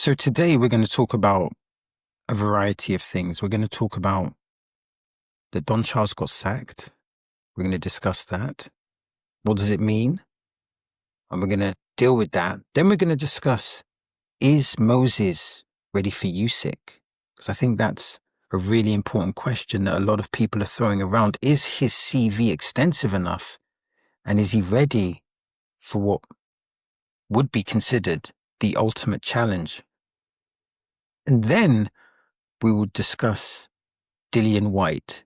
So today we're going to talk about a variety of things. We're going to talk about that Don Charles got sacked. We're going to discuss that. What does it mean? And we're going to deal with that. Then we're going to discuss, is Moses ready for Usyk? Because I think that's a really important question that a lot of people are throwing around. Is his CV extensive enough? And is he ready for what would be considered the ultimate challenge? And then we will discuss Dillian White,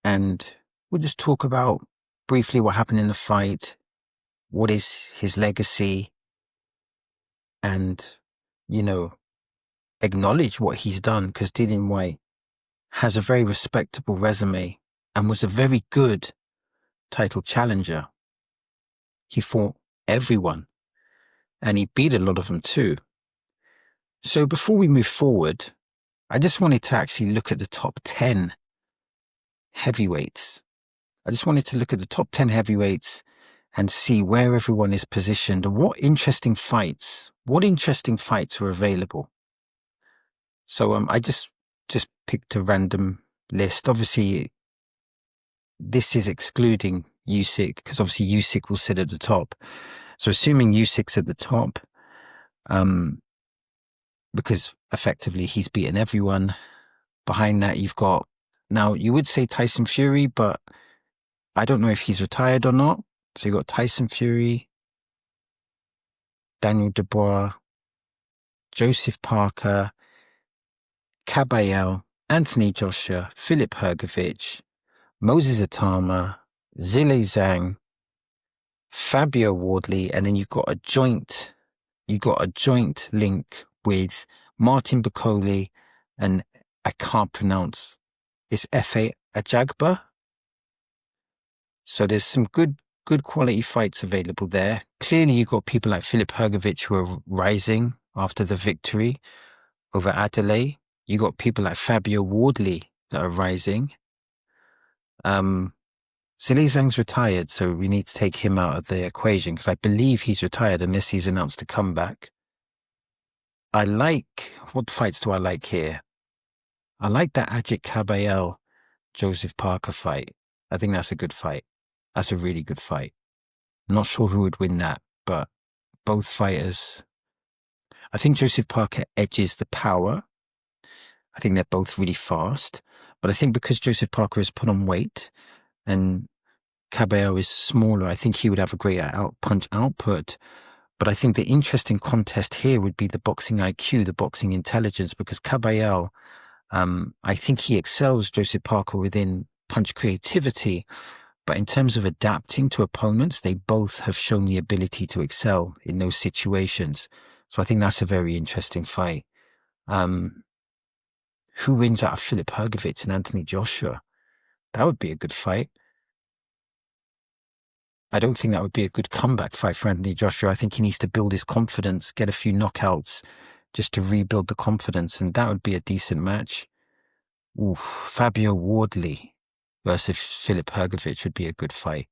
and we'll just talk about briefly what happened in the fight, what is his legacy, and, acknowledge what he's done, because Dillian White has a very respectable resume and was a very good title challenger. He fought everyone, and he beat a lot of them too. So before we move forward, I just wanted to actually look at the top 10 heavyweights. I just wanted to look at the top 10 heavyweights and see where everyone is positioned and what interesting fights are available. So I just picked a random list. Obviously, this is excluding Usyk, because obviously Usyk will sit at the top. So assuming Usyk's at the top, because effectively he's beaten everyone. Behind that, you've got, now you would say Tyson Fury, but I don't know if he's retired or not. So you've got Tyson Fury, Daniel Dubois, Joseph Parker, Caballero, Anthony Joshua, Filip Hrgović, Moses Atama, Zhilei Zhang, Fabio Wardley, and then you've got a joint link with Martin Bakole, and I can't pronounce, it's Efe Ajagba. So there's some good quality fights available there. Clearly you've got people like Filip Hrgović who are rising after the victory over Adelaide. You got people like Fabio Wardley that are rising. Zhilei Zhang's retired, so we need to take him out of the equation, because I believe he's retired unless he's announced a comeback. What fights do I like here? I like that Ajit Caballero Joseph Parker fight. I think that's a good fight. That's a really good fight. I'm not sure who would win that, but both fighters, I think Joseph Parker edges the power. I think they're both really fast, but I think because Joseph Parker has put on weight and Caballero is smaller, I think he would have a greater punch output. But I think the interesting contest here would be the boxing IQ, the boxing intelligence, because Caballero, I think he excels Joseph Parker within punch creativity, but in terms of adapting to opponents, they both have shown the ability to excel in those situations. So I think that's a very interesting fight. Who wins out of Filip Hrgović and Anthony Joshua? That would be a good fight. I don't think that would be a good comeback fight for Anthony Joshua. I think he needs to build his confidence, get a few knockouts just to rebuild the confidence, and that would be a decent match. Oof, Fabio Wardley versus Filip Hrgović would be a good fight.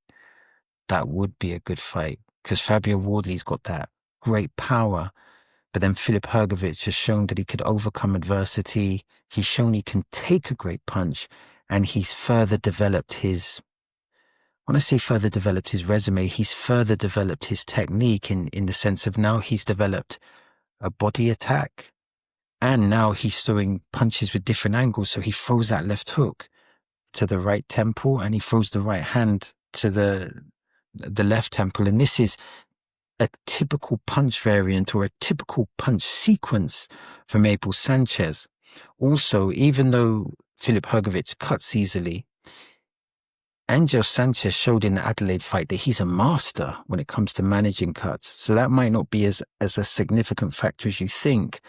That would be a good fight, because Fabio Wardley's got that great power, but then Filip Hrgović has shown that he could overcome adversity. He's shown he can take a great punch, and he's further developed his, when I say further developed his resume, he's further developed his technique in the sense of now he's developed a body attack, and now he's throwing punches with different angles. So he throws that left hook to the right temple, and he throws the right hand to the left temple. And this is a typical punch variant, or a typical punch sequence from Abel Sanchez. Also, even though Filip Hrgović cuts easily, Angel Sanchez showed in the Adelaide fight that he's a master when it comes to managing cuts. So that might not be as a significant factor as you think.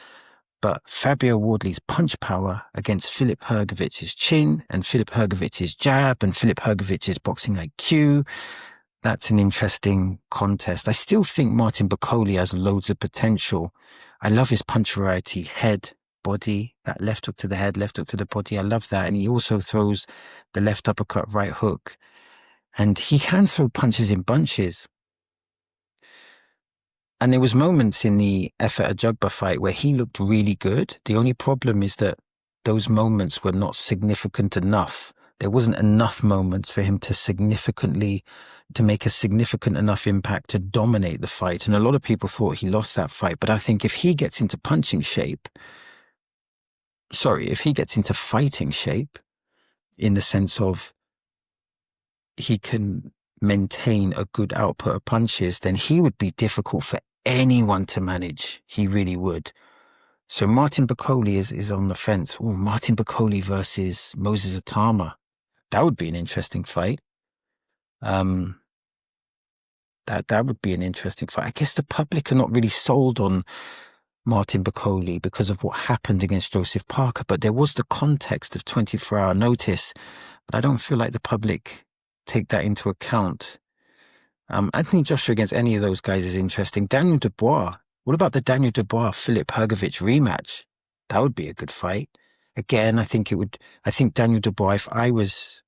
But Fabio Wardley's punch power against Filip Hrgovic's chin, and Filip Hrgovic's jab, and Filip Hrgovic's boxing IQ, that's an interesting contest. I still think Martin Bakole has loads of potential. I love his punch variety, head, body, that left hook to the head, left hook to the body. I love that. And he also throws the left uppercut, right hook. And he can throw punches in bunches. And there was moments in the Efe Ajagba fight where he looked really good. The only problem is that those moments were not significant enough. There wasn't enough moments for him to make a significant enough impact to dominate the fight. And a lot of people thought he lost that fight. But I think if he gets into fighting shape, in the sense of he can maintain a good output of punches, then he would be difficult for anyone to manage. He really would. So Martin Bakole is on the fence. Oh, Martin Bakole versus Moses Atama. That would be an interesting fight. That would be an interesting fight. I guess the public are not really sold on Martin Bakole because of what happened against Joseph Parker, but there was the context of 24-hour notice. But I don't feel like the public take that into account. Anthony Joshua against any of those guys is interesting. Daniel Dubois. What about the Daniel Dubois-Filip Hrgovic rematch? That would be a good fight. Again, I think Daniel Dubois, if I was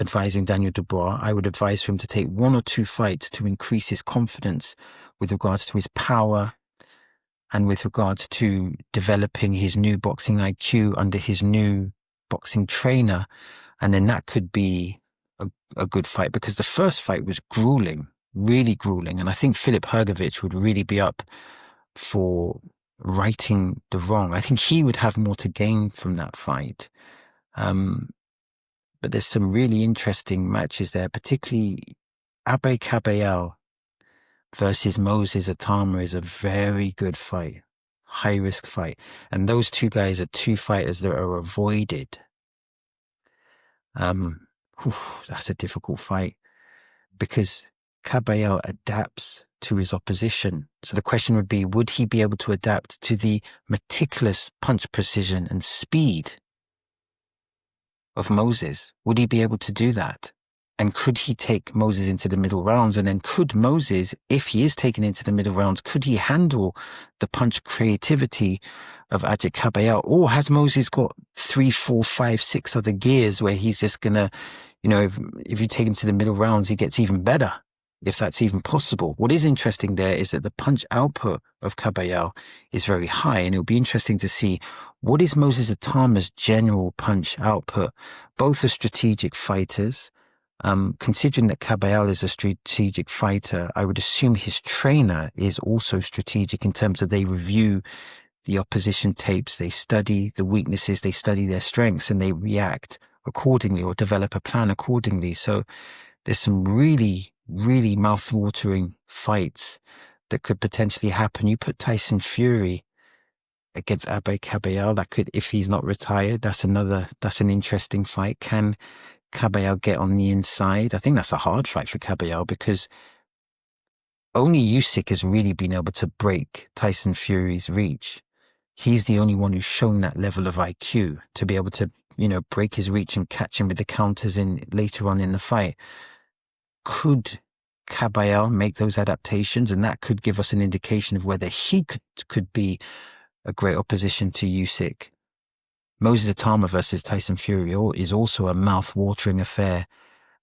advising Daniel Dubois, I would advise for him to take 1 or 2 fights to increase his confidence with regards to his power and with regards to developing his new boxing IQ under his new boxing trainer. And then that could be a good fight, because the first fight was grueling, really grueling. And I think Filip Hrgovic would really be up for righting the wrong. I think he would have more to gain from that fight. But there's some really interesting matches there, particularly Abe Kabayel versus Moses Atama is a very good fight, high-risk fight. And those two guys are two fighters that are avoided. That's a difficult fight because Kabayel adapts to his opposition. So the question would be, would he be able to adapt to the meticulous punch precision and speed of Moses? Would he be able to do that? And could he take Moses into the middle rounds? And then could Moses, if he is taken into the middle rounds, could he handle the punch creativity of Ajit Kabayel? Or has Moses got 3, 4, 5, 6 other gears where he's just gonna, if you take him to the middle rounds, he gets even better, if that's even possible. What is interesting there is that the punch output of Kabayel is very high, and it'll be interesting to see what is Moses Atama's general punch output. Both are strategic fighters. Considering that Kabayel is a strategic fighter, I would assume his trainer is also strategic in terms of they review the opposition tapes, they study the weaknesses, they study their strengths, and they react accordingly or develop a plan accordingly. So there's some really, really mouth-watering fights that could potentially happen. You put Tyson Fury against Abe Kabayel, that could, if he's not retired, that's an interesting fight. Can Kabayel get on the inside? I think that's a hard fight for Kabayel because only Usyk has really been able to break Tyson Fury's reach. He's the only one who's shown that level of IQ to be able to, break his reach and catch him with the counters later on in the fight. Could Kabayel make those adaptations? And that could give us an indication of whether he could be a great opposition to Usyk. Moses Atama versus Tyson Fury is also a mouth-watering affair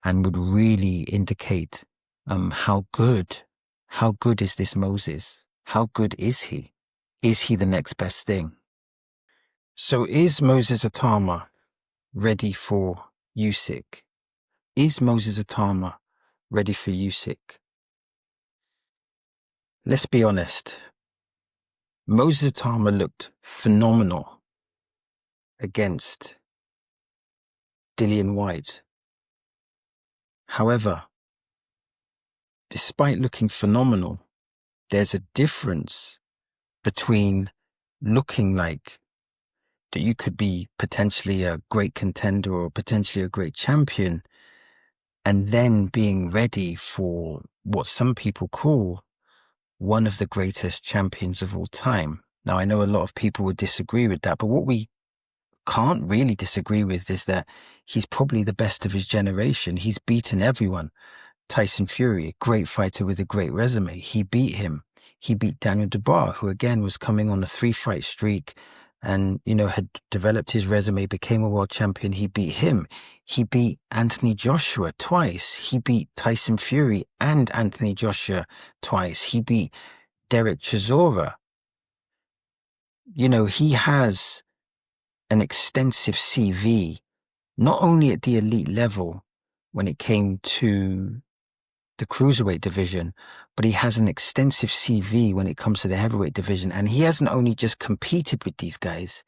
and would really indicate how good is this Moses? How good is he? Is he the next best thing? So is Moses Atama ready for Usyk? Is Moses Atama ready for Usyk? Let's be honest. Moses Atama looked phenomenal against Dillian Whyte. However, despite looking phenomenal, there's a difference between looking like that you could be potentially a great contender or potentially a great champion, and then being ready for what some people call one of the greatest champions of all time. Now, I know a lot of people would disagree with that, but what we can't really disagree with is that he's probably the best of his generation. He's beaten everyone. Tyson Fury, a great fighter with a great resume. He beat him. He beat Daniel Dubois, who again was coming on a 3-fight streak and, had developed his resume, became a world champion. He beat him. He beat Anthony Joshua twice. He beat Tyson Fury and Anthony Joshua twice. He beat Derek Chisora, you know, he has an extensive CV, not only at the elite level when it came to the cruiserweight division, but he has an extensive CV when it comes to the heavyweight division. And he hasn't only just competed with these guys,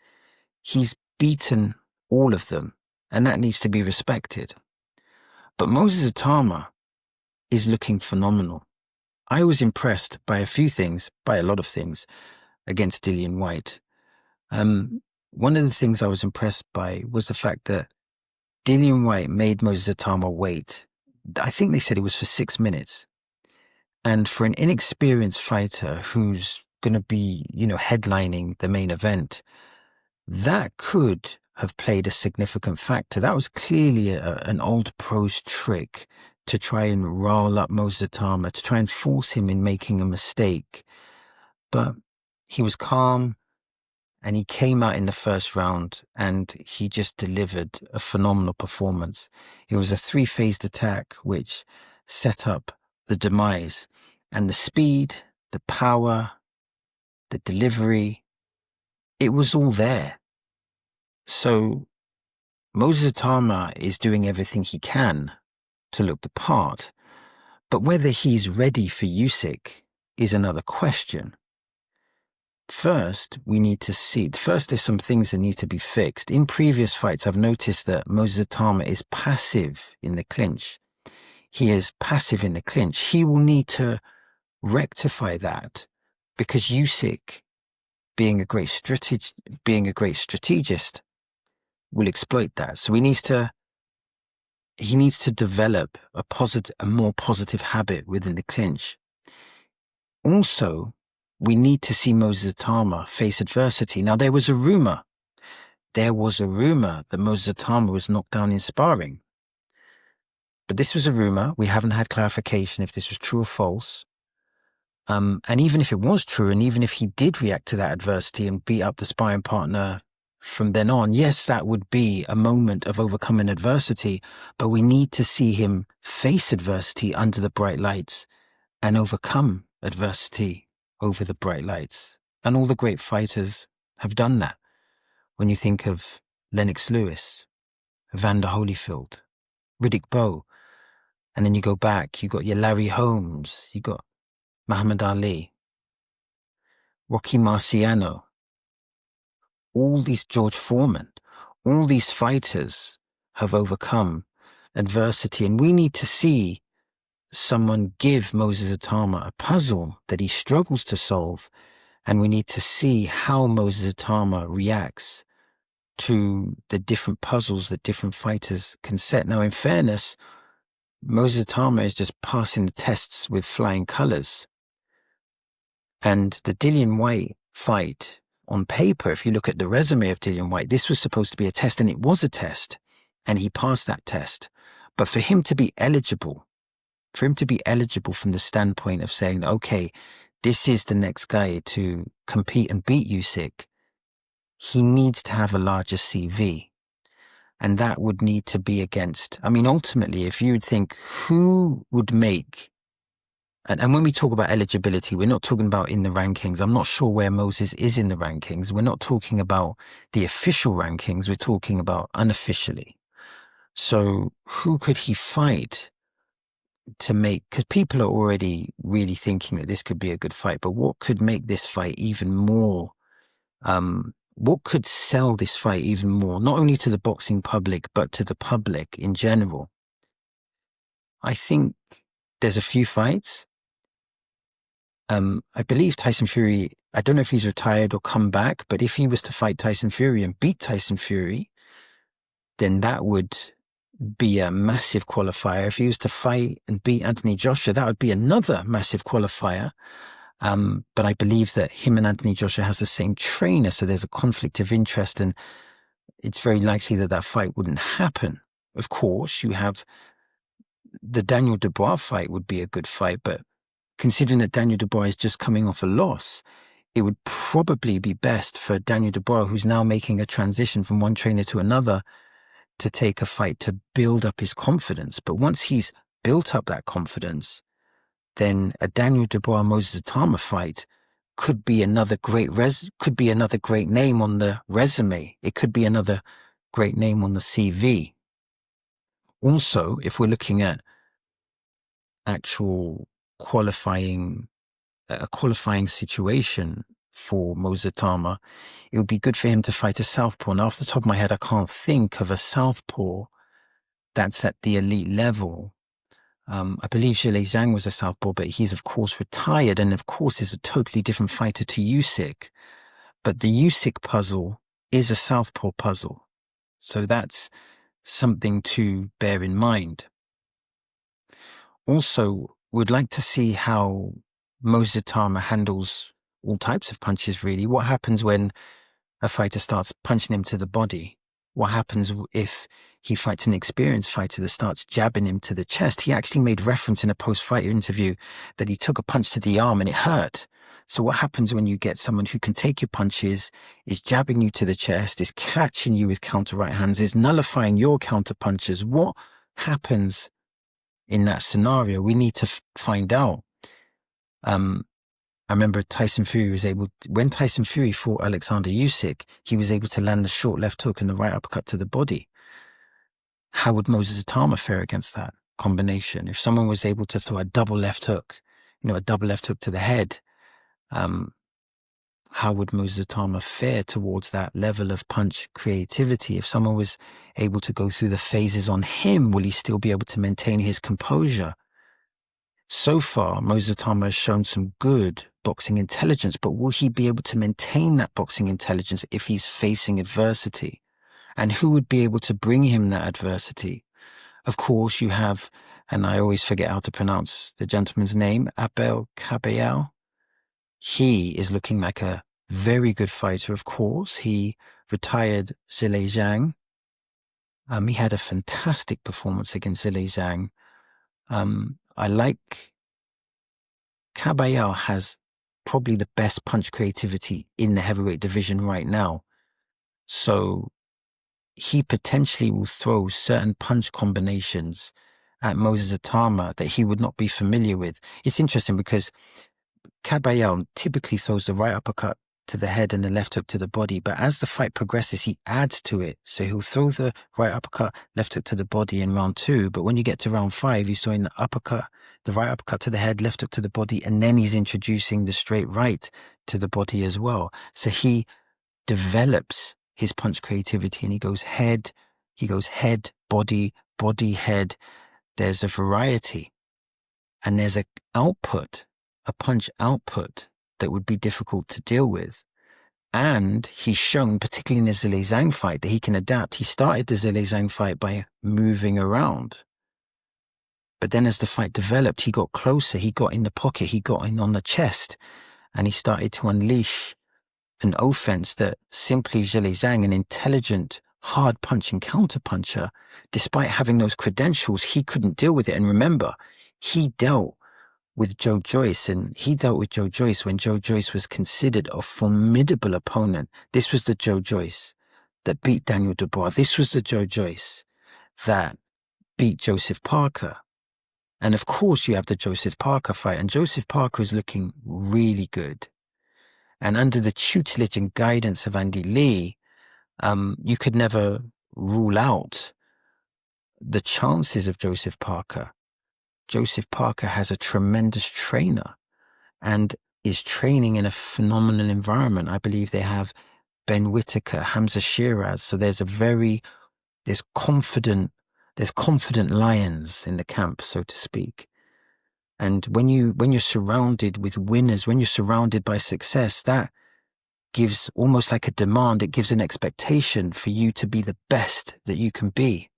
he's beaten all of them. And that needs to be respected. But Moses Atama is looking phenomenal. I was impressed by a few things, by a lot of things, against Dillian Whyte. One of the things I was impressed by was the fact that Dillian Whyte made Moses Atama wait. I think they said it was for 6 minutes. And for an inexperienced fighter who's going to be, you know, headlining the main event, that could have played a significant factor. That was clearly an old pro's trick to try and rile up Moses Atama, to try and force him in making a mistake. But he was calm, and he came out in the first round and he just delivered a phenomenal performance. It was a 3-phased attack which set up the demise. And the speed, the power, the delivery, it was all there. So Moses Atama is doing everything he can to look the part. But whether he's ready for Usyk is another question. First, we need to see. First, there's some things that need to be fixed. In previous fights, I've noticed that Moses Atama is passive in the clinch. He is passive in the clinch. He will need to rectify that, because Usyk, being a great strategist, will exploit that. So he needs to develop a more positive habit within the clinch. Also, we need to see Moses Atama face adversity. Now, there was a rumor that Moses Atama was knocked down in sparring. But this was a rumor. We haven't had clarification if this was true or false. And even if it was true, and even if he did react to that adversity and beat up the sparring partner from then on, yes, that would be a moment of overcoming adversity, but we need to see him face adversity under the bright lights and overcome adversity over the bright lights. And all the great fighters have done that. When you think of Lennox Lewis, Evander Holyfield, Riddick Bowe, and then you go back, you got your Larry Holmes, you got Muhammad Ali, Rocky Marciano, all these George Foreman, all these fighters have overcome adversity. And we need to see someone give Moses Atama a puzzle that he struggles to solve. And we need to see how Moses Atama reacts to the different puzzles that different fighters can set. Now, in fairness, Moses Atama is just passing the tests with flying colors. And the Dillian Whyte fight, on paper, if you look at the resume of Dillian Whyte, this was supposed to be a test, and it was a test, and he passed that test. But for him to be eligible from the standpoint of saying, okay, this is the next guy to compete and beat Usyk, he needs to have a larger CV. And that would need to be against, I mean, ultimately, if you would think who would make, and when we talk about eligibility, we're not talking about in the rankings. I'm not sure where Moses is in the rankings. We're not talking about the official rankings. We're talking about unofficially. So who could he fight to make, because people are already really thinking that this could be a good fight, but what could make this fight even more, what could sell this fight even more, not only to the boxing public, but to the public in general? I think there's a few fights. I believe Tyson Fury, I don't know if he's retired or come back, but if he was to fight Tyson Fury and beat Tyson Fury, then that would be a massive qualifier. If he was to fight and beat Anthony Joshua, that would be another massive qualifier. But I believe that him and Anthony Joshua has the same trainer, so there's a conflict of interest, and it's very likely that that fight wouldn't happen. Of course, you have the Daniel Dubois fight would be a good fight, but considering that Daniel Dubois is just coming off a loss, it would probably be best for Daniel Dubois, who's now making a transition from one trainer to another, to take a fight to build up his confidence. But once he's built up that confidence, then a Daniel Dubois-Moses Atama fight could be another great name on the resume. It could be another great name on the CV. Also, if we're looking at actual qualifying situation for Mozatama, it would be good for him to fight a southpaw. Now, off the top of my head, I can't think of a southpaw that's at the elite level. I believe Zhilei Zhang was a southpaw, but he's of course retired, and of course is a totally different fighter to Usyk. But the Usyk puzzle is a southpaw puzzle, so that's something to bear in mind. Also, we'd like to see how Mozatama handles all types of punches, really. What happens when a fighter starts punching him to the body? What happens if he fights an experienced fighter that starts jabbing him to the chest? He actually made reference in a post-fight interview that he took a punch to the arm and it hurt. So what happens when you get someone who can take your punches, is jabbing you to the chest, is catching you with counter right hands, is nullifying your counter punches? What happens in that scenario? We need to find out. I remember Tyson Fury when Tyson Fury fought Oleksandr Usyk, he was able to land the short left hook and the right uppercut to the body. How would Mozatama fare against that combination? If someone was able to throw a double left hook, a double left hook to the head, how would Mozatama fare towards that level of punch creativity? If someone was able to go through the phases on him, will he still be able to maintain his composure? So far, Mozatama has shown some good boxing intelligence, but will he be able to maintain that boxing intelligence if he's facing adversity? And who would be able to bring him that adversity? Of course, you have, and I always forget how to pronounce the gentleman's name, Abel Caballero. He is looking like a very good fighter, of course. He retired Zhilei Zhang. He had a fantastic performance against Zhilei Zhang. I like Caballero has probably the best punch creativity in the heavyweight division right now. So he potentially will throw certain punch combinations at Mozatama that he would not be familiar with. It's interesting because Caballero typically throws the right uppercut to the head and the left hook to the body, but as the fight progresses, he adds to it. So he'll throw the right uppercut, left hook to the body in round 2, but when you get to round 5, he's throwing the right uppercut to the head, left hook to the body, and then he's introducing the straight right to the body as well. So he develops his punch creativity and he goes head, body, head. There's a variety and there's a punch output that would be difficult to deal with. And he's shown, particularly in the Zhilei Zhang fight, that he can adapt. He started the Zhilei Zhang fight by moving around. But then as the fight developed, he got closer, he got in the pocket, he got in on the chest, and he started to unleash an offense that simply Zhilei Zhang, an intelligent, hard-punching counter-puncher, despite having those credentials, he couldn't deal with it. And remember, he dealt with Joe Joyce when Joe Joyce was considered a formidable opponent. This was the Joe Joyce that beat Daniel Dubois. This was the Joe Joyce that beat Joseph Parker. And of course you have the Joseph Parker fight, and Joseph Parker is looking really good. And under the tutelage and guidance of Andy Lee, you could never rule out the chances of Joseph Parker. Joseph Parker has a tremendous trainer and is training in a phenomenal environment. I believe they have Ben Whittaker, Hamza Shiraz. So there's confident lions in the camp, so to speak. And when you're surrounded with winners, when you're surrounded by success, that gives almost like a demand. It gives an expectation for you to be the best that you can be.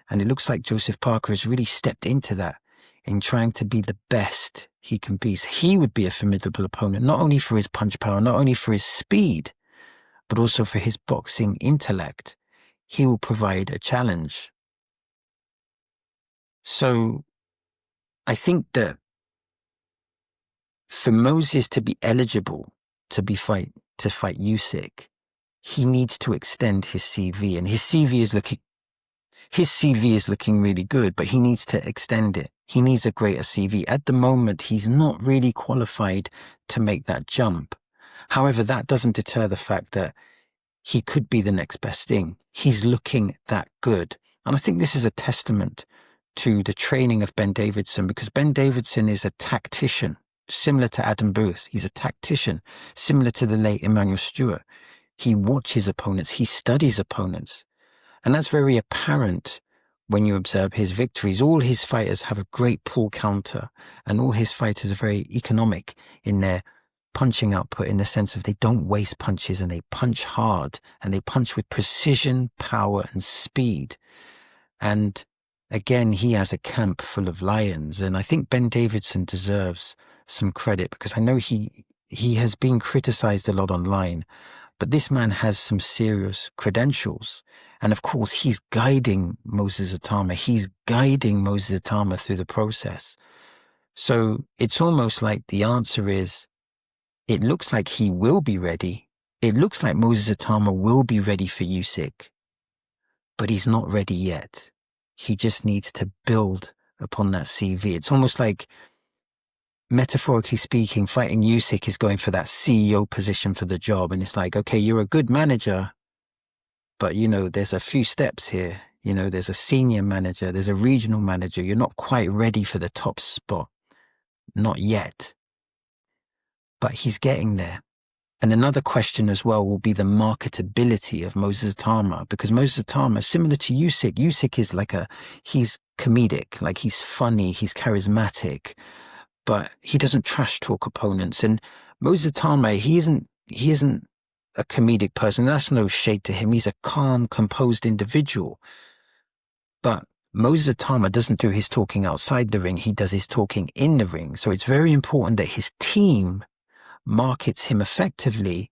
And it looks like Joseph Parker has really stepped into that in trying to be the best he can be. So he would be a formidable opponent, not only for his punch power, not only for his speed, but also for his boxing intellect. He will provide a challenge. So I think that for Moses to be eligible to fight Usyk, he needs to extend his CV, and his CV is looking really good, but he needs to extend it. He needs a greater CV. At the moment, he's not really qualified to make that jump. However, that doesn't deter the fact that he could be the next best thing. He's looking that good. And I think this is a testament to the training of Ben Davidson, because Ben Davidson is a tactician, similar to Adam Booth. He's a tactician, similar to the late Emmanuel Stewart. He watches opponents, he studies opponents. And that's very apparent when you observe his victories. All his fighters have a great pull counter, and all his fighters are very economic in their punching output, in the sense of they don't waste punches, and they punch hard, and they punch with precision, power, and speed. And again, he has a camp full of lions, and I think Ben Davidson deserves some credit, because I know he has been criticized a lot online, but this man has some serious credentials. And of course, he's guiding Moses Atama. He's guiding Moses Atama through the process. So it's almost like the answer is, it looks like he will be ready. It looks like Moses Atama will be ready for Usyk, but he's not ready yet. He just needs to build upon that CV. It's almost like, metaphorically speaking, fighting Usyk is going for that CEO position for the job. And it's like, okay, you're a good manager, but there's a few steps here. There's a senior manager, there's a regional manager. You're not quite ready for the top spot. Not yet. But he's getting there. And another question as well will be the marketability of Moses Atama, because Moses Atama, similar to Usyk, Usyk is he's comedic, like he's funny, he's charismatic, but he doesn't trash talk opponents. And Moses Atama, he isn't a comedic person. That's no shade to him. He's a calm, composed individual. But Moses Atama doesn't do his talking outside the ring. He does his talking in the ring. So it's very important that his team markets him effectively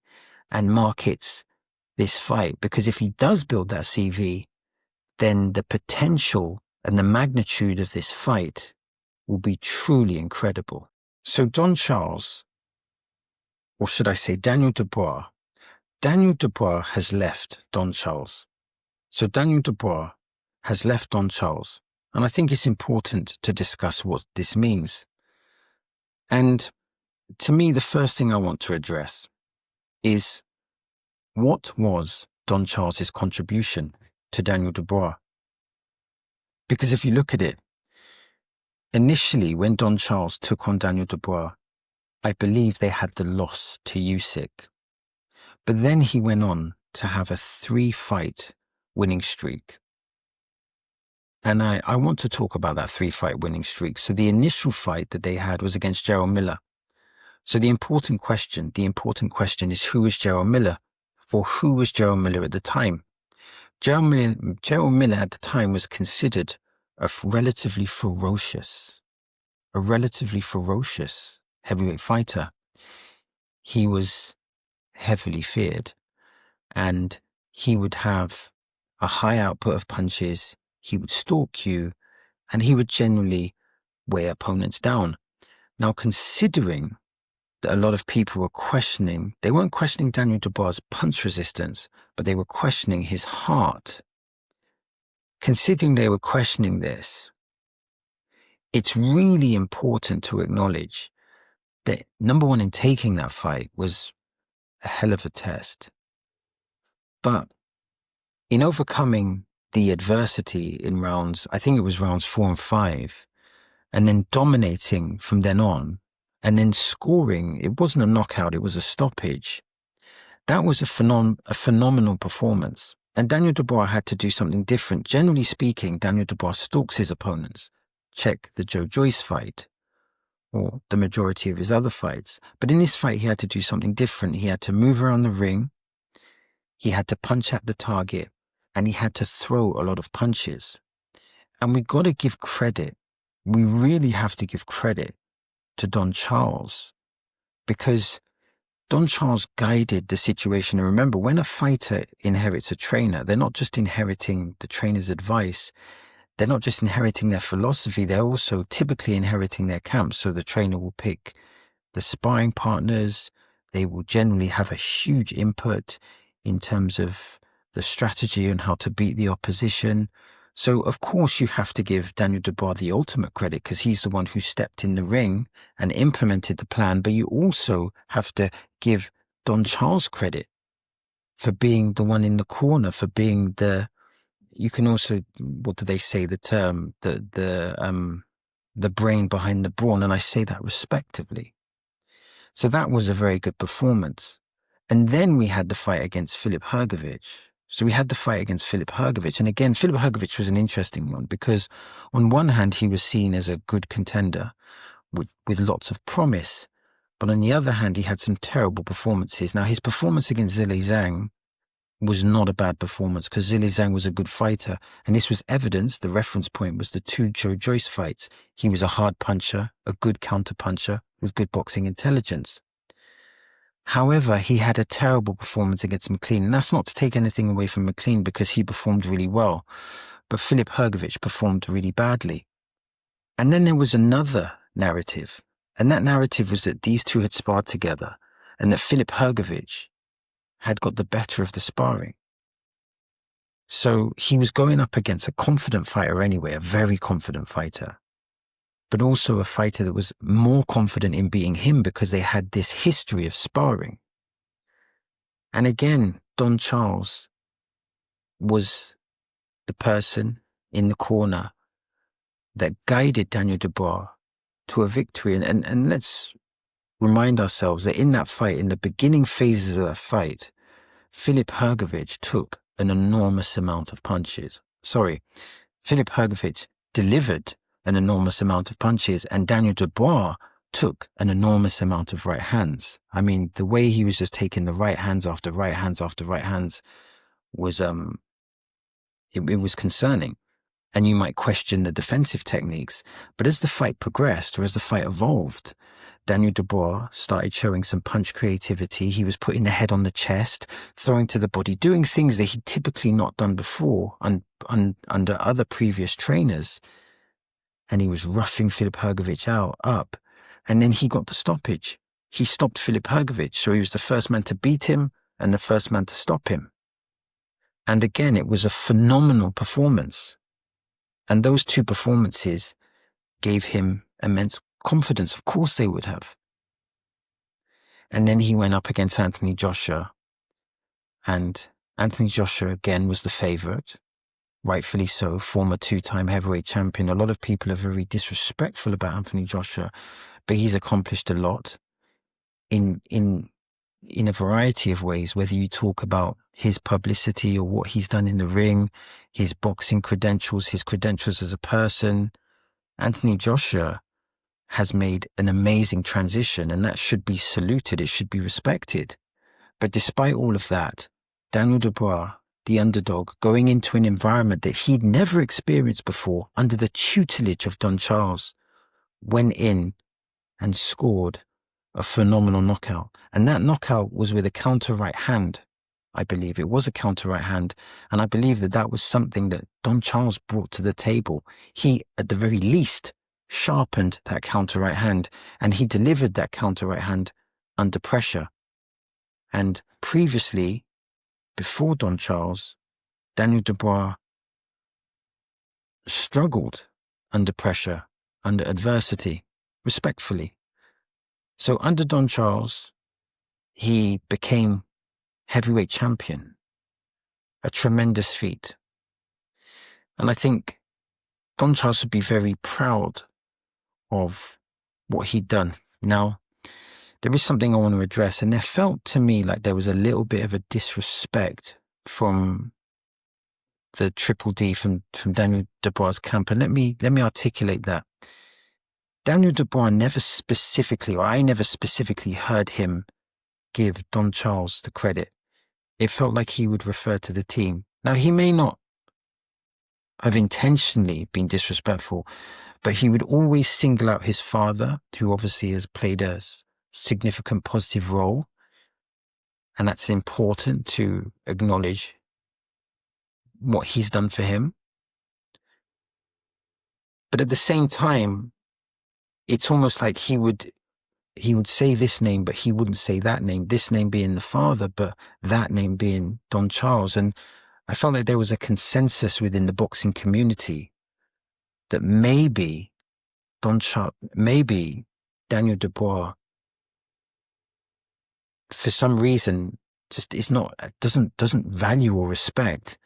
and markets this fight, because if he does build that CV, then the potential and the magnitude of this fight will be truly incredible. So Don Charles, or should I say Daniel Dubois has left Don Charles. So Daniel Dubois has left Don Charles, and I think it's important to discuss what this means. And to me, the first thing I want to address is, what was Don Charles's contribution to Daniel Dubois? Because if you look at it, initially when Don Charles took on Daniel Dubois, I believe they had the loss to Usyk. But then he went on to have a 3-fight winning streak. And I want to talk about that 3-fight winning streak. So the initial fight that they had was against Gerald Miller. So the important question is, who was Gerald Miller? For who was Gerald Miller at the time? Gerald Miller at the time was considered a relatively ferocious heavyweight fighter. He was heavily feared, and he would have a high output of punches. He would stalk you, and he would generally weigh opponents down. Now, considering that a lot of people were questioning, they weren't questioning Daniel Dubois' punch resistance, but they were questioning his heart. Considering they were questioning this, it's really important to acknowledge that, number one, in taking that fight was a hell of a test. But in overcoming the adversity in rounds, I think it was rounds 4 and 5, and then dominating from then on, and then scoring, it wasn't a knockout, it was a stoppage. That was a phenomenal performance. And Daniel Dubois had to do something different. Generally speaking, Daniel Dubois stalks his opponents. Check the Joe Joyce fight, or the majority of his other fights. But in this fight, he had to do something different. He had to move around the ring, he had to punch at the target, and he had to throw a lot of punches. And we got to give credit. We really have to give credit to Don Charles, because Don Charles guided the situation. And remember, when a fighter inherits a trainer, they're not just inheriting the trainer's advice, they're not just inheriting their philosophy, they're also typically inheriting their camp. So the trainer will pick the sparring partners, they will generally have a huge input in terms of the strategy and how to beat the opposition. So, of course, you have to give Daniel Dubois the ultimate credit, because he's the one who stepped in the ring and implemented the plan. But you also have to give Don Charles credit for being the one in the corner, for being you can also, what do they say, the term, the brain behind the brawn, and I say that respectively. So that was a very good performance. And then we had the fight against Filip Hrgović. And again, Filip Hrgović was an interesting one because on one hand, he was seen as a good contender with lots of promise. But on the other hand, he had some terrible performances. Now, his performance against Zhilei Zhang was not a bad performance because Zhilei Zhang was a good fighter. And this was evidence, the reference point was the two Joe Joyce fights. He was a hard puncher, a good counter puncher with good boxing intelligence. However, he had a terrible performance against McLean. And that's not to take anything away from McLean because he performed really well. But Filip Hrgović performed really badly. And then there was another narrative. And that narrative was that these two had sparred together and that Filip Hrgović had got the better of the sparring. So he was going up against a confident fighter anyway, a very confident fighter, but also a fighter that was more confident in beating him because they had this history of sparring. And again, Don Charles was the person in the corner that guided Daniel Dubois to a victory. And let's remind ourselves that in that fight, in the beginning phases of that fight, Filip Hrgović took an enormous amount of punches. Filip Hrgović delivered an enormous amount of punches and Daniel Dubois took an enormous amount of right hands. I mean, the way he was just taking the right hands after right hands after right hands was, it was concerning. And you might question the defensive techniques. But as the fight progressed or as the fight evolved, Daniel Dubois started showing some punch creativity. He was putting the head on the chest, throwing to the body, doing things that he'd typically not done before under other previous trainers. And he was roughing Filip Hrgović up. And then he got the stoppage. He stopped Filip Hrgović. So he was the first man to beat him and the first man to stop him. And again, it was a phenomenal performance. And those two performances gave him immense confidence. Of course they would have. And then he went up against Anthony Joshua. And Anthony Joshua again was the favorite, rightfully so, former two-time heavyweight champion. A lot of people are very disrespectful about Anthony Joshua, but he's accomplished a lot in a variety of ways, whether you talk about his publicity or what he's done in the ring, his boxing credentials, his credentials as a person. Anthony Joshua has made an amazing transition, and that should be saluted. It should be respected. But despite all of that, Daniel Dubois, the underdog, going into an environment that he'd never experienced before under the tutelage of Don Charles, went in and scored a phenomenal knockout. And that knockout was with a counter right hand. I believe it was a counter right hand. And I believe that that was something that Don Charles brought to the table. He, at the very least, sharpened that counter right hand, and he delivered that counter right hand under pressure. And previously, before Don Charles, Daniel Dubois struggled under pressure, under adversity, respectfully. So under Don Charles, he became heavyweight champion, a tremendous feat. And I think Don Charles would be very proud of what he'd done. Now, there is something I want to address, and there felt to me like there was a little bit of a disrespect from the Triple D, from Daniel Dubois' camp. And let me articulate that. Daniel Dubois never specifically, or I never specifically heard him give Don Charles the credit. It felt like he would refer to the team. Now, he may not have intentionally been disrespectful, but he would always single out his father, who obviously has played a significant positive role. And that's important to acknowledge what he's done for him. But at the same time, it's almost like he would say this name, but he wouldn't say that name, this name being the father, but that name being Don Charles. And I felt like there was a consensus within the boxing community that maybe Daniel Dubois for some reason, just is not, doesn't value or respect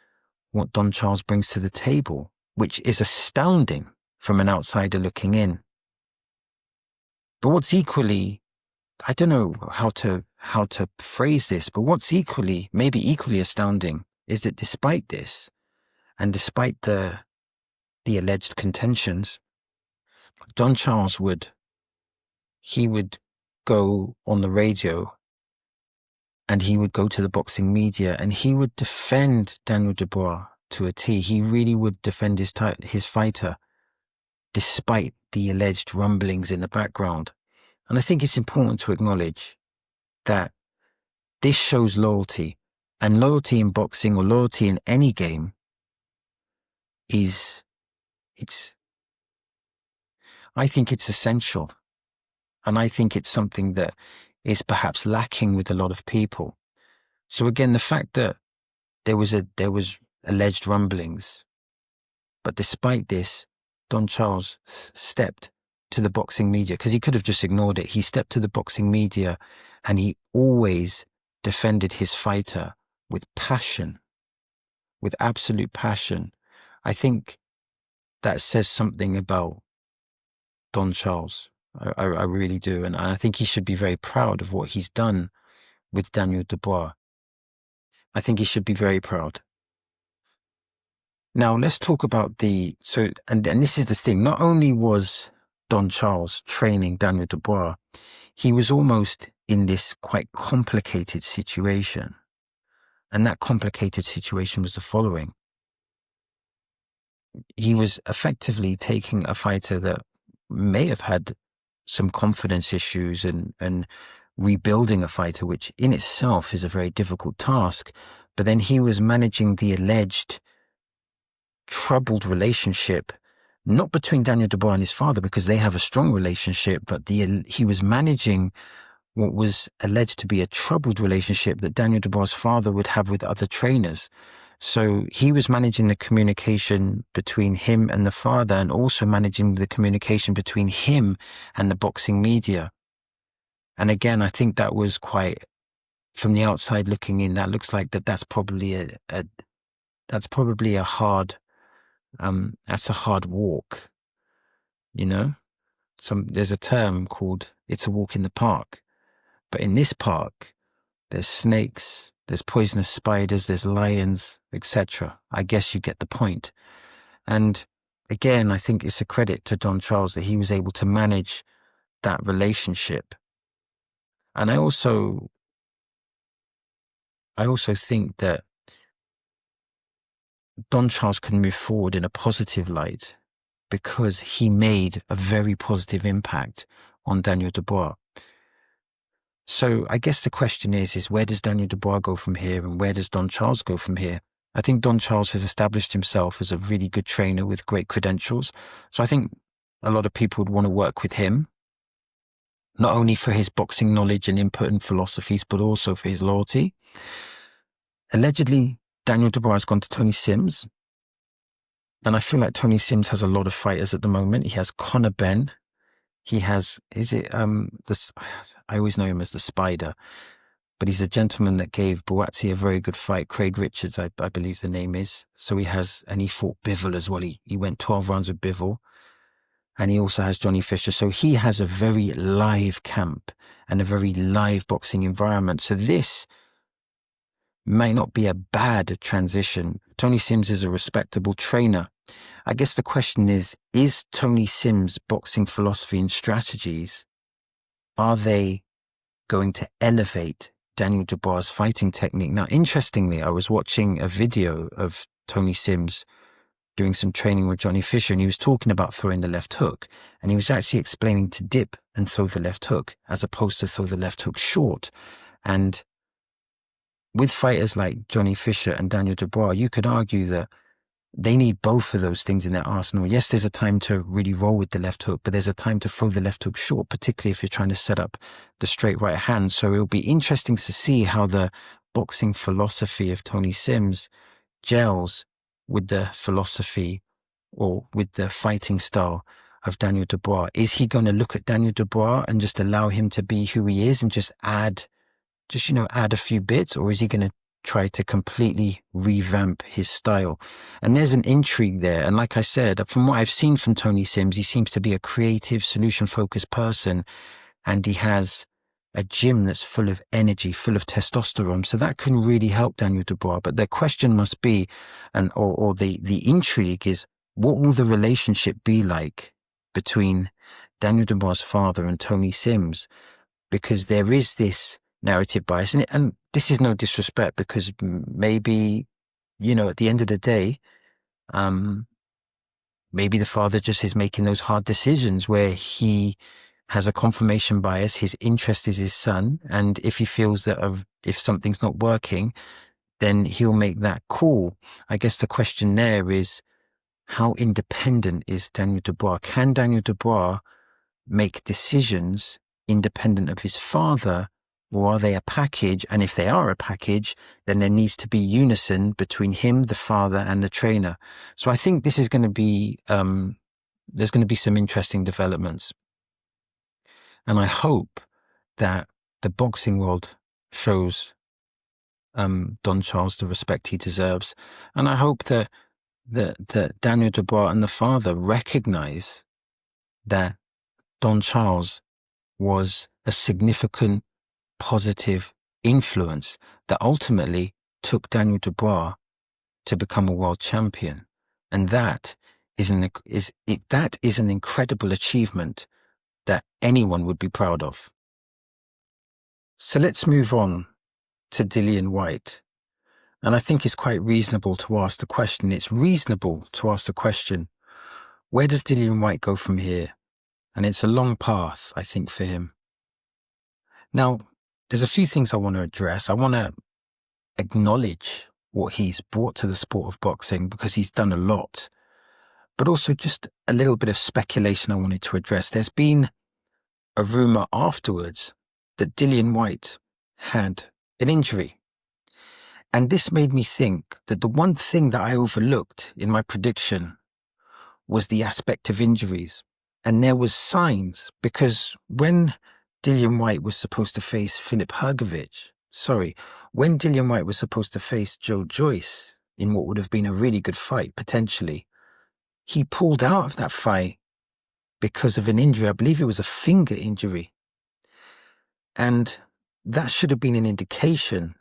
what Don Charles brings to the table, which is astounding from an outsider looking in. But what's equally, I don't know how to phrase this, but what's maybe equally astounding is that despite this, and despite the alleged contentions, Don Charles would go on the radio and he would go to the boxing media and he would defend Daniel Dubois to a T. He really would defend his fighter despite the alleged rumblings in the background. And I think it's important to acknowledge that this shows loyalty, and loyalty in boxing or loyalty in any game I think it's essential. And I think it's something that is perhaps lacking with a lot of people. So again, the fact that there was alleged rumblings, but despite this, Don Charles stepped to the boxing media, because he could have just ignored it. He stepped to the boxing media and he always defended his fighter with passion, with absolute passion. I think that says something about Don Charles. I really do. And I think he should be very proud of what he's done with Daniel Dubois. I think he should be very proud. Now, let's talk about and this is the thing. Not only was Don Charles training Daniel Dubois, he was almost in this quite complicated situation. And that complicated situation was the following. He was effectively taking a fighter that may have had some confidence issues and rebuilding a fighter, which in itself is a very difficult task. But then he was managing the alleged troubled relationship, not between Daniel Dubois and his father, because they have a strong relationship, but he was managing what was alleged to be a troubled relationship that Daniel Dubois' father would have with other trainers. So he was managing the communication between him and the father, and also managing the communication between him and the boxing media. And again, I think that was quite, from the outside looking in, that looks like that's probably a hard, that's a hard walk, you know? There's a term called, it's a walk in the park. But in this park, there's snakes, there's poisonous spiders, there's lions, etc. I guess you get the point. And again, I think it's a credit to Don Charles that he was able to manage that relationship. And I also think that Don Charles can move forward in a positive light because he made a very positive impact on Daniel Dubois. So I guess the question is where does Daniel Dubois go from here, and where does Don Charles go from here? I think Don Charles has established himself as a really good trainer with great credentials. So I think a lot of people would want to work with him, not only for his boxing knowledge and input and philosophies, but also for his loyalty. Allegedly, Daniel Dubois has gone to Tony Sims. And I feel like Tony Sims has a lot of fighters at the moment. He has Conor Benn. He has, I always know him as the Spider, but he's a gentleman that gave Buatsi a very good fight. Craig Richards, I believe the name is. So and he fought Bivol as well. He went 12 rounds with Bivol. And he also has Johnny Fisher. So he has a very live camp and a very live boxing environment. So this may not be a bad transition. Tony Sims is a respectable trainer. I guess the question is Tony Sims' boxing philosophy and strategies, are they going to elevate Daniel Dubois' fighting technique? Now, interestingly, I was watching a video of Tony Sims doing some training with Johnny Fisher, and he was talking about throwing the left hook, and he was actually explaining to dip and throw the left hook as opposed to throw the left hook short. And with fighters like Johnny Fisher and Daniel Dubois, you could argue that they need both of those things in their arsenal. Yes, there's a time to really roll with the left hook, but there's a time to throw the left hook short, particularly if you're trying to set up the straight right hand. So it'll be interesting to see how the boxing philosophy of Tony Sims gels with the philosophy or with the fighting style of Daniel Dubois. Is he going to look at Daniel Dubois and just allow him to be who he is and just add just, add a few bits, or is he going to try to completely revamp his style? And there's an intrigue there. And like I said, from what I've seen from Tony Sims, he seems to be a creative, solution-focused person, and he has a gym that's full of energy, full of testosterone. So that can really help Daniel Dubois. But the question must be, or the intrigue is, what will the relationship be like between Daniel Dubois' father and Tony Sims? Because there is this narrative bias, and this is no disrespect, because maybe, at the end of the day, maybe the father just is making those hard decisions where he has a confirmation bias. His interest is his son. And if he feels that if something's not working, then he'll make that call. I guess the question there is, how independent is Daniel Dubois? Can Daniel Dubois make decisions independent of his father, or are they a package? And if they are a package, then there needs to be unison between him, the father, and the trainer. So I think this is going to be, there's going to be some interesting developments. And I hope that the boxing world shows Don Charles the respect he deserves. And I hope that Daniel Dubois and the father recognize that Don Charles was a significant positive influence that ultimately took Daniel Dubois to become a world champion. And that is an incredible achievement that anyone would be proud of. So let's move on to Dillian Whyte. And I think it's quite reasonable to ask the question. It's reasonable to ask the question, where does Dillian Whyte go from here? And it's a long path, I think, for him. Now, there's a few things I want to address. I want to acknowledge what he's brought to the sport of boxing, because he's done a lot. But also just a little bit of speculation I wanted to address. There's been a rumor afterwards that Dillian Whyte had an injury. And this made me think that the one thing that I overlooked in my prediction was the aspect of injuries. And there was signs, because when Dillian Whyte was supposed to face when Dillian Whyte was supposed to face Joe Joyce in what would have been a really good fight, potentially, he pulled out of that fight because of an injury. I believe it was a finger injury. And that should have been an indication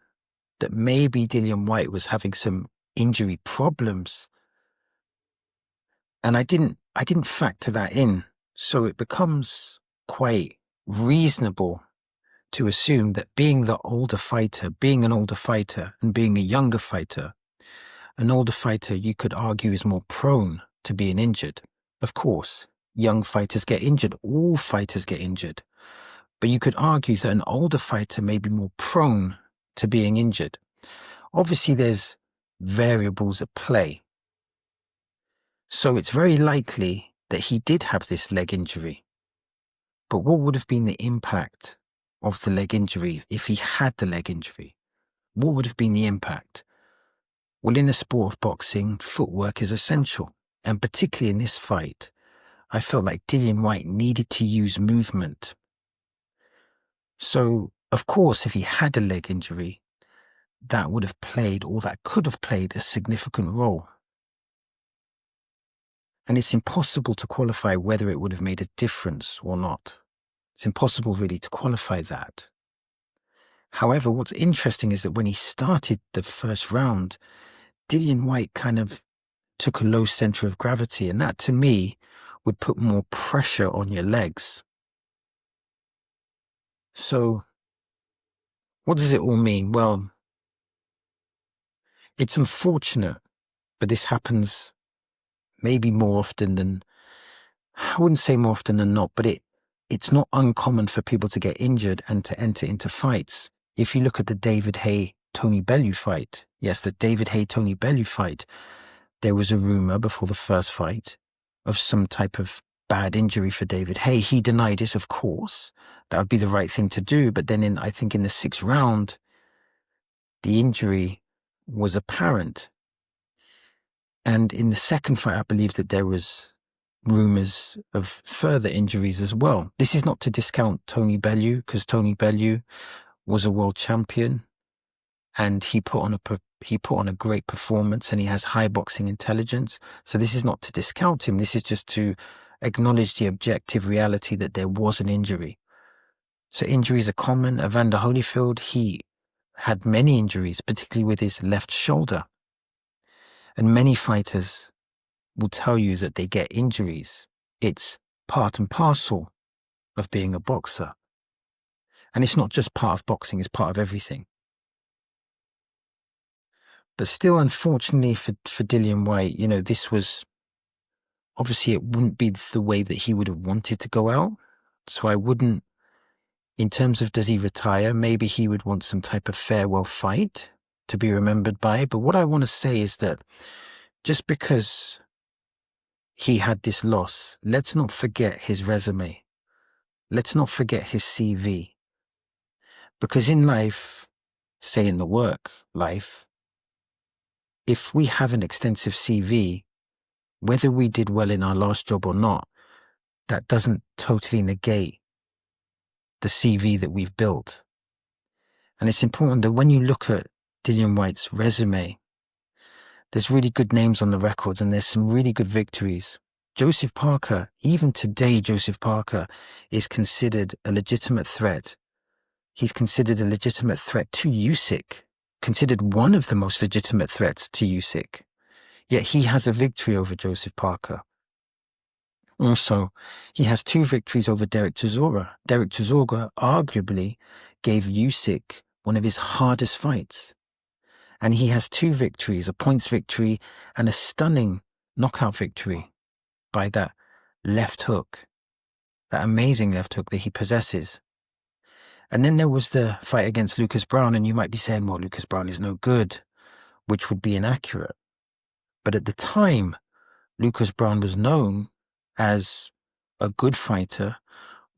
that maybe Dillian Whyte was having some injury problems. And I didn't factor that in. So it becomes quite reasonable to assume that being an older fighter and being a younger fighter, an older fighter, you could argue, is more prone to being injured. Of course, young fighters get injured. All fighters get injured. But you could argue that an older fighter may be more prone to being injured. Obviously, there's variables at play. So it's very likely that he did have this leg injury. But what would have been the impact of the leg injury if he had the leg injury? What would have been the impact? Well, in the sport of boxing, footwork is essential. And particularly in this fight, I felt like Dillian Whyte needed to use movement. So, of course, if he had a leg injury, that could have played a significant role. And it's impossible to qualify whether it would have made a difference or not. It's impossible really to qualify that. However, what's interesting is that when he started the first round, Dillian Whyte kind of took a low center of gravity, and that to me would put more pressure on your legs. So what does it all mean? Well, it's unfortunate, but this happens maybe more often than, I wouldn't say more often than not, but it's not uncommon for people to get injured and to enter into fights. If you look at the David Haye-Tony Bellew fight, there was a rumor before the first fight of some type of bad injury for David Haye. He denied it, of course. That would be the right thing to do. But then I think in the 6th round, the injury was apparent. And in the second fight, I believe that there was rumors of further injuries as well. This is not to discount Tony Bellew, because Tony Bellew was a world champion, and he put on a great performance, and he has high boxing intelligence. So this is not to discount him. This is just to acknowledge the objective reality that there was an injury. So injuries are common. Evander Holyfield, he had many injuries, particularly with his left shoulder. And many fighters will tell you that they get injuries. It's part and parcel of being a boxer. And it's not just part of boxing, it's part of everything. But still, unfortunately for Dillian Whyte, this was, obviously it wouldn't be the way that he would have wanted to go out. So I wouldn't, in terms of does he retire, maybe he would want some type of farewell fight to be remembered by. But what I want to say is that just because he had this loss, let's not forget his resume. Let's not forget his CV. Because in life, say in the work life, if we have an extensive CV, whether we did well in our last job or not, that doesn't totally negate the CV that we've built. And it's important that when you look at Dillian Whyte's resume, there's really good names on the records and there's some really good victories. Joseph Parker, even today, Joseph Parker is considered a legitimate threat. He's considered a legitimate threat to Usyk, considered one of the most legitimate threats to Usyk. Yet he has a victory over Joseph Parker. Also, he has 2 victories over Derek Chisora. Derek Chisora arguably gave Usyk one of his hardest fights. And he has 2 victories, a points victory and a stunning knockout victory by that left hook, that amazing left hook that he possesses. And then there was the fight against Lucas Browne, and you might be saying, well, Lucas Browne is no good, which would be inaccurate. But at the time, Lucas Browne was known as a good fighter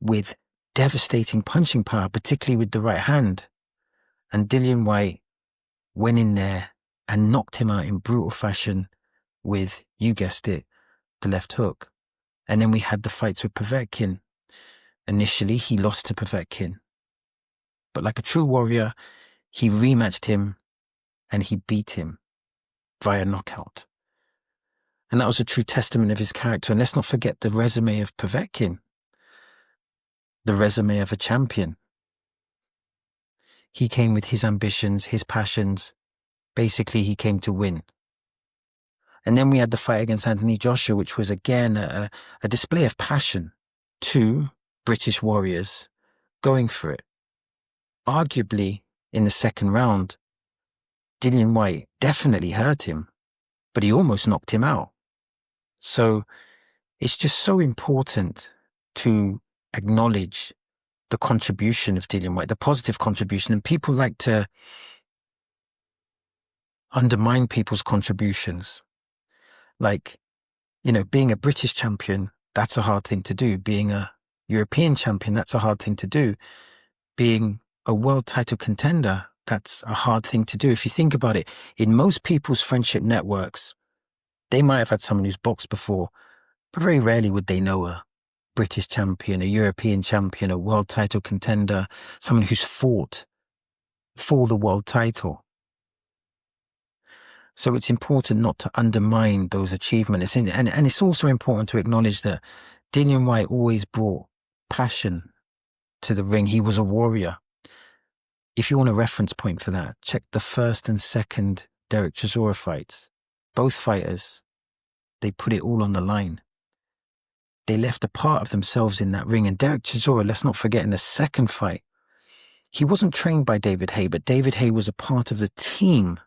with devastating punching power, particularly with the right hand. And Dillian Whyte went in there and knocked him out in brutal fashion with, you guessed it, the left hook. And then we had the fights with Povetkin. Initially, he lost to Povetkin. But like a true warrior, he rematched him and he beat him via knockout. And that was a true testament of his character. And let's not forget the resume of Povetkin, the resume of a champion. He came with his ambitions, his passions. Basically, he came to win. And then we had the fight against Anthony Joshua, which was again a display of passion. 2 British warriors going for it. Arguably, in the second round, Dillian Whyte definitely hurt him, but he almost knocked him out. So it's just so important to acknowledge the contribution of Dillian Whyte, the positive contribution. And people like to undermine people's contributions. Like, being a British champion, that's a hard thing to do. Being a European champion, that's a hard thing to do. Being a world title contender, that's a hard thing to do. If you think about it, in most people's friendship networks, they might have had someone who's boxed before, but very rarely would they know a British champion, a European champion, a world title contender, someone who's fought for the world title. So it's important not to undermine those achievements. And it's also important to acknowledge that Dillian Whyte always brought passion to the ring. He was a warrior. If you want a reference point for that, check the first and second Derek Chisora fights. Both fighters, they put it all on the line. They left a part of themselves in that ring. And Derek Chisora, let's not forget, in the second fight, he wasn't trained by David Haye, but David Haye was a part of the team.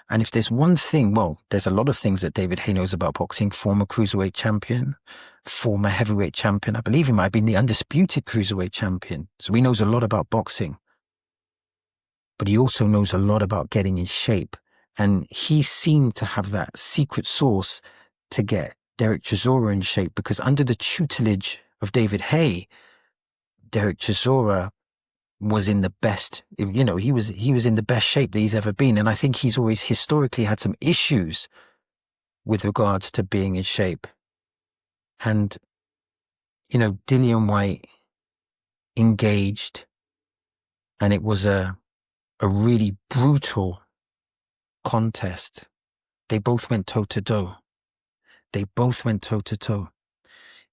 And if there's one thing, well, there's a lot of things that David Haye knows about boxing. Former cruiserweight champion, former heavyweight champion. I believe he might have been the undisputed cruiserweight champion. So he knows a lot about boxing. But he also knows a lot about getting in shape. And he seemed to have that secret sauce to get Derek Chisora in shape, because under the tutelage of David Haye, Derek Chisora was in the best, he was in the best shape that he's ever been. And I think he's always historically had some issues with regards to being in shape. And, Dillian Whyte engaged And it was a really brutal contest. They both went toe to toe. They both went toe to toe,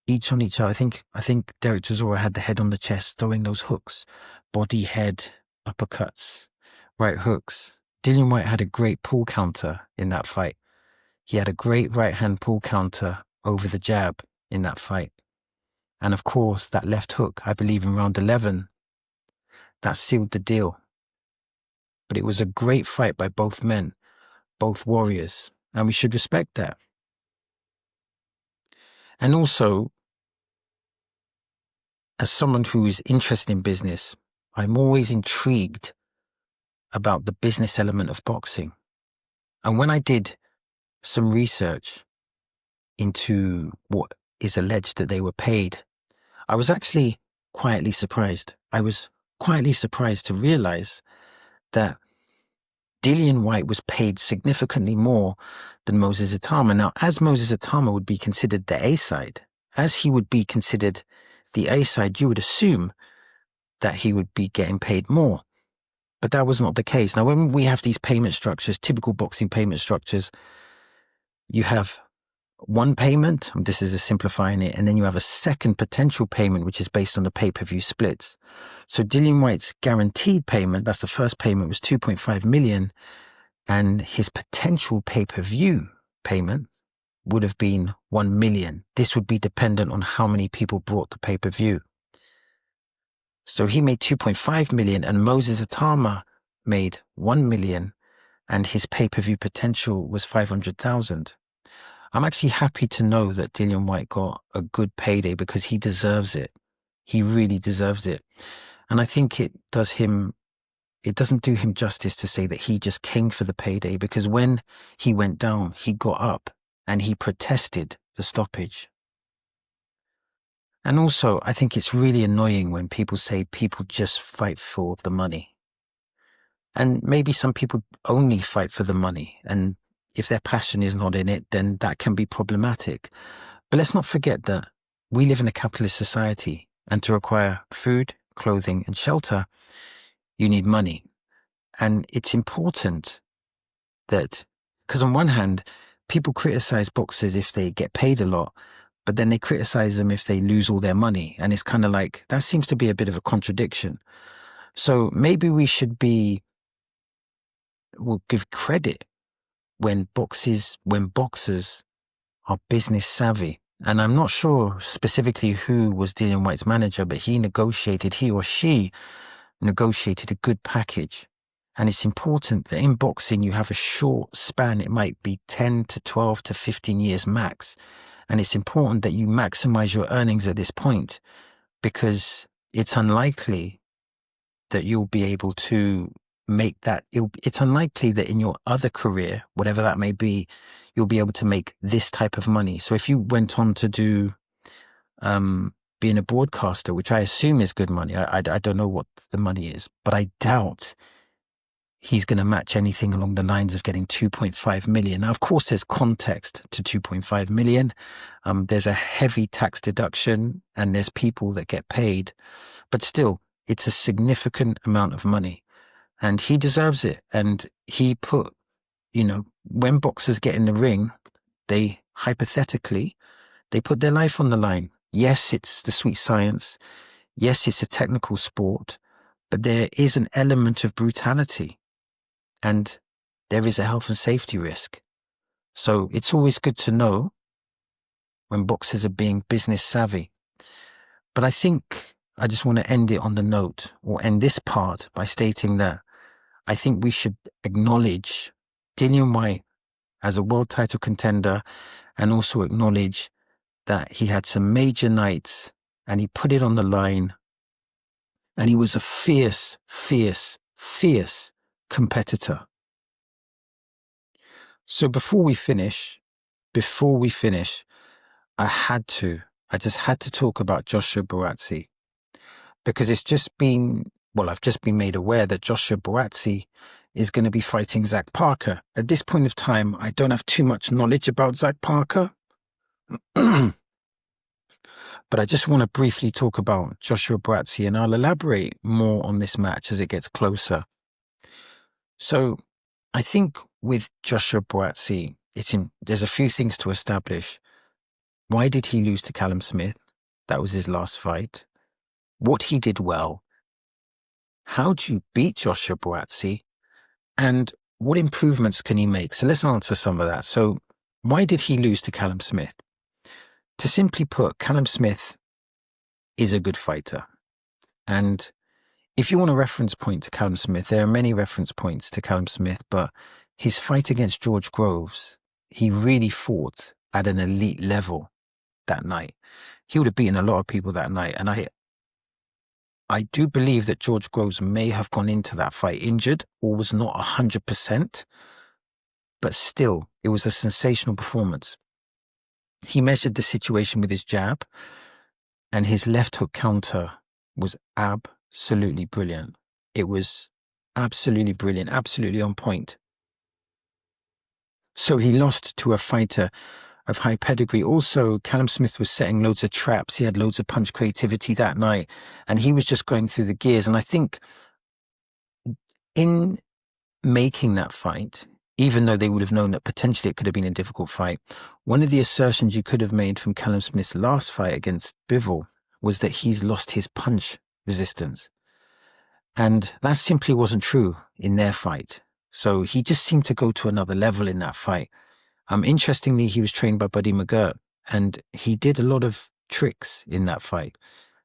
each on each other. I think Derek Chisora had the head on the chest, throwing those hooks, body, head, uppercuts, right hooks. Dillian Whyte had a great pull counter in that fight. He had a great right hand pull counter over the jab in that fight. And of course, that left hook, I believe in round 11, that sealed the deal. But it was a great fight by both men, both warriors, and we should respect that. And also, as someone who is interested in business, I'm always intrigued about the business element of boxing. And when I did some research into what is alleged that they were paid, I was actually quietly surprised. I was quietly surprised to realize that Dillian Whyte was paid significantly more than Moses Itama. Now, as Moses Itama would be considered the A-side, as he would be considered the A-side, you would assume that he would be getting paid more. But that was not the case. Now, when we have these payment structures, typical boxing payment structures, you have one payment, this is a simplifying it, and then you have a second potential payment, which is based on the pay-per-view splits. So Dillian Whyte's guaranteed payment, that's the first payment, was 2.5 million, and his potential pay-per-view payment would have been 1 million. This would be dependent on how many people bought the pay-per-view. So he made 2.5 million, and Moses Itama made 1 million, and his pay-per-view potential was 500,000. I'm actually happy to know that Dillian Whyte got a good payday because he deserves it. He really deserves it. And I think it doesn't do him justice to say that he just came for the payday, because when he went down, he got up and he protested the stoppage. And also, I think it's really annoying when people say people just fight for the money. And maybe some people only fight for the money, and if their passion is not in it, then that can be problematic. But let's not forget that we live in a capitalist society, and to acquire food, clothing, and shelter, you need money. And it's important that, because on one hand, people criticize boxers if they get paid a lot, but then they criticize them if they lose all their money. And it's kind of like, that seems to be a bit of a contradiction. So maybe we'll give credit when boxers are business savvy. And I'm not sure specifically who was Dillian Whyte's manager, but he or she negotiated a good package. And it's important that in boxing, you have a short span. It might be 10 to 12 to 15 years max. And it's important that you maximize your earnings at this point, because it's unlikely that you'll be able to make that. It's unlikely that in your other career, whatever that may be, you'll be able to make this type of money. So if you went on to do being a broadcaster, which I assume is good money, I don't know what the money is, but I doubt he's going to match anything along the lines of getting 2.5 million. Now, of course, there's context to 2.5 million. There's a heavy tax deduction and there's people that get paid, but still, it's a significant amount of money. And he deserves it. And he put, when boxers get in the ring, they put their life on the line. Yes, it's the sweet science. Yes, it's a technical sport, but there is an element of brutality and there is a health and safety risk. So it's always good to know when boxers are being business savvy. But I think I just want to end it on the note, or end this part by stating that I think we should acknowledge Dillian Whyte as a world title contender, and also acknowledge that he had some major nights and he put it on the line, and he was a fierce, fierce, fierce competitor. So before we finish, I just had to talk about Joshua Buatsi, because I've just been made aware that Joshua Buatsi is going to be fighting Zach Parker. At this point of time, I don't have too much knowledge about Zach Parker, But I just want to briefly talk about Joshua Buatsi, and I'll elaborate more on this match as it gets closer. So I think with Joshua Buatsi, there's a few things to establish. Why did he lose to Callum Smith? That was his last fight. What he did well. How do you beat Joshua Buatsi? And what improvements can he make? So let's answer some of that. So why did he lose to Callum Smith? To simply put, Callum Smith is a good fighter. And if you want a reference point to Callum Smith, there are many reference points to Callum Smith, but his fight against George Groves, he really fought at an elite level that night. He would have beaten a lot of people that night. And I do believe that George Groves may have gone into that fight injured or was not 100%, but still, it was a sensational performance. He measured the situation with his jab, and his left hook counter was absolutely brilliant. It was absolutely brilliant, absolutely on point. So he lost to a fighter of high pedigree. Also, Callum Smith was setting loads of traps. He had loads of punch creativity that night, and he was just going through the gears. And I think in making that fight, even though they would have known that potentially it could have been a difficult fight, one of the assertions you could have made from Callum Smith's last fight against Bivol was that he's lost his punch resistance. And that simply wasn't true in their fight. So he just seemed to go to another level in that fight. Interestingly, he was trained by Buddy McGirt, and he did a lot of tricks in that fight.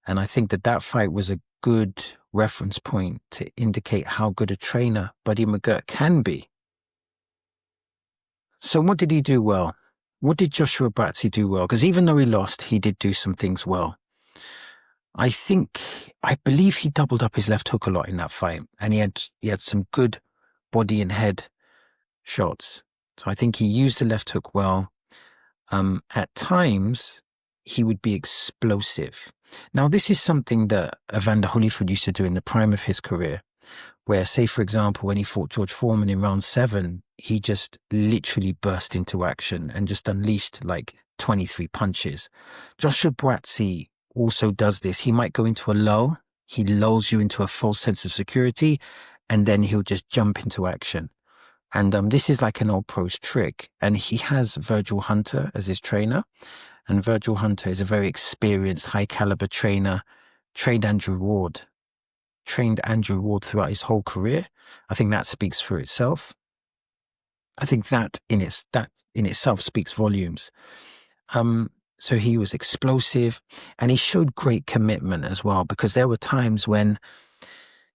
And I think that fight was a good reference point to indicate how good a trainer Buddy McGirt can be. So what did he do well? What did Joshua Buatsi do well? Because even though he lost, he did do some things well. I believe he doubled up his left hook a lot in that fight, and he had some good body and head shots. So I think he used the left hook well. At times, he would be explosive. Now, this is something that Evander Holyfield used to do in the prime of his career, where, say, for example, when he fought George Foreman in round 7, he just literally burst into action and just unleashed like 23 punches. Joshua Buatsi also does this. He might go into a lull. He lulls you into a false sense of security, and then he'll just jump into action. And this is like an old pro's trick. And he has Virgil Hunter as his trainer. And Virgil Hunter is a very experienced, high-caliber trainer, trained Andrew Ward throughout his whole career. I think that speaks for itself. I think that in itself speaks volumes. So he was explosive, and he showed great commitment as well, because there were times when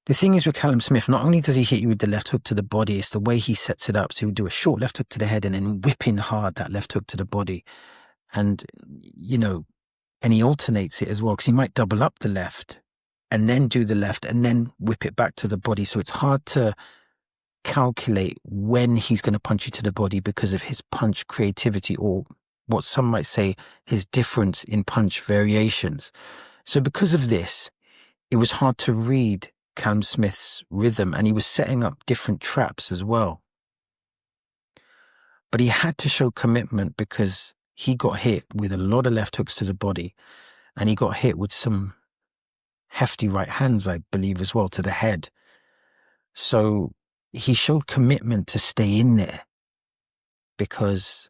the thing is with Callum Smith, not only does he hit you with the left hook to the body, it's the way he sets it up. So he would do a short left hook to the head and then whip in hard that left hook to the body. And, and he alternates it as well, because he might double up the left and then do the left and then whip it back to the body. So it's hard to calculate when he's going to punch you to the body because of his punch creativity, or what some might say his difference in punch variations. So because of this, it was hard to read Callum Smith's rhythm, and he was setting up different traps as well. But he had to show commitment, because he got hit with a lot of left hooks to the body, and he got hit with some hefty right hands, I believe, as well, to the head. So he showed commitment to stay in there, because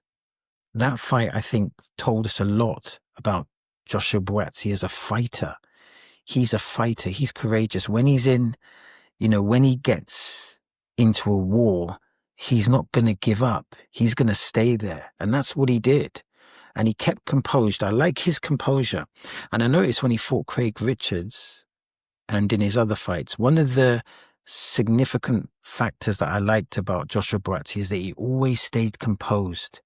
that fight, I think, told us a lot about Joshua Buatsi as a fighter. He's a fighter. He's courageous. When he's when he gets into a war, he's not going to give up. He's going to stay there. And that's what he did. And he kept composed. I like his composure. And I noticed when he fought Craig Richards and in his other fights, one of the significant factors that I liked about Joshua Buatsi is that he always stayed composed.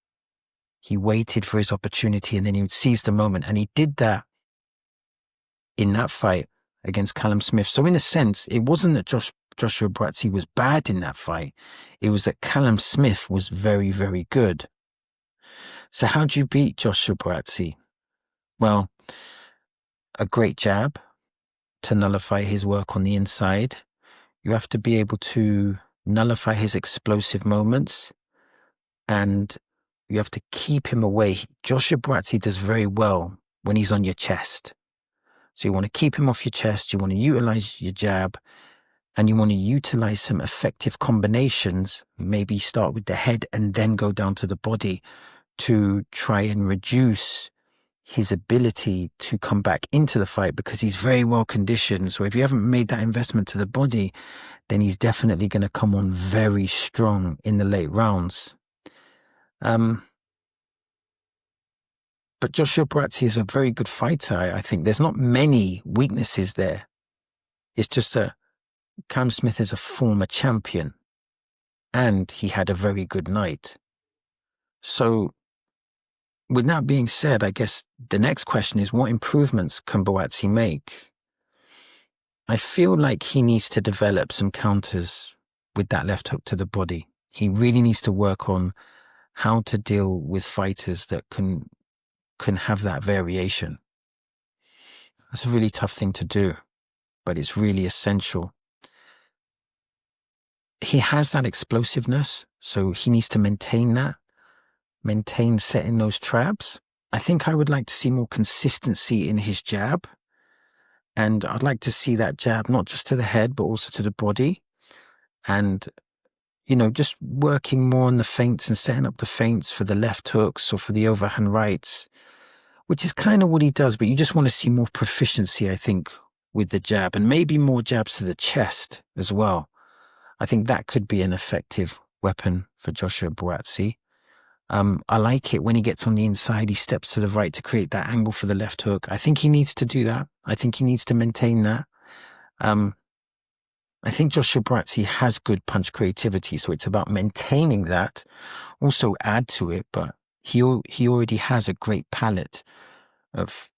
He waited for his opportunity, and then he would seize the moment. And he did that in that fight against Callum Smith. So in a sense, it wasn't that Joshua Buatsi was bad in that fight. It was that Callum Smith was very, very good. So how do you beat Joshua Buatsi? Well, a great jab to nullify his work on the inside. You have to be able to nullify his explosive moments, and you have to keep him away. Joshua Buatsi does very well when he's on your chest. So you want to keep him off your chest, you want to utilize your jab, and you want to utilize some effective combinations, maybe start with the head and then go down to the body to try and reduce his ability to come back into the fight, because he's very well conditioned. So if you haven't made that investment to the body, then he's definitely going to come on very strong in the late rounds. But Joshua Buatsi is a very good fighter. I think there's not many weaknesses there. It's just that Cam Smith is a former champion and he had a very good night. So with that being said, I guess the next question is, what improvements can Buatsi make? I feel like he needs to develop some counters with that left hook to the body. He really needs to work on how to deal with fighters that can have that variation. That's a really tough thing to do, but it's really essential. He has that explosiveness, so he needs to maintain that, maintain setting those traps. I think I would like to see more consistency in his jab. And I'd like to see that jab not just to the head, but also to the body. And, you know, just working more on the feints and setting up the feints for the left hooks or for the overhand rights, which is kind of what he does. But you just want to see more proficiency, I think, with the jab, and maybe more jabs to the chest as well. I think that could be an effective weapon for Joshua Buatsi. I like it when he gets on the inside, he steps to the right to create that angle for the left hook. I think he needs to do that. I think he needs to maintain that. I think Joshua Buatsi has good punch creativity, so it's about maintaining that. Also add to it, but he already has a great palette of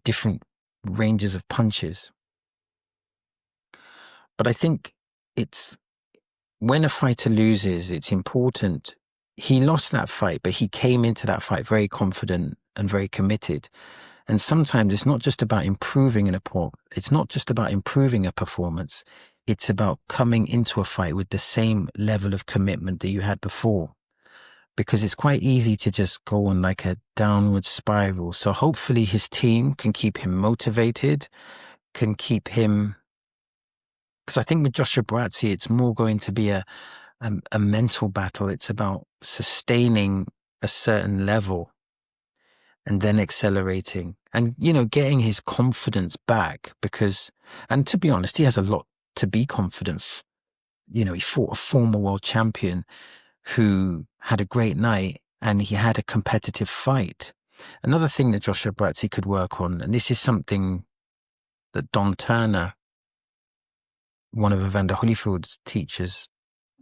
different ranges of punches. But I think it's, when a fighter loses, it's important. He lost that fight, but he came into that fight very confident and very committed. And sometimes it's not just about improving it's not just about improving a performance. It's about coming into a fight with the same level of commitment that you had before. Because it's quite easy to just go on like a downward spiral. So hopefully his team can keep him motivated, can keep him, because I think with Joshua Buatsi, it's more going to be a mental battle. It's about sustaining a certain level and then accelerating and, you know, getting his confidence back, because, and to be honest, he has a lot to be confident. You know, he fought a former world champion who had a great night and he had a competitive fight. Another thing that Joshua Buatsi could work on, and this is something that Don Turner, one of Evander Holyfield's teachers,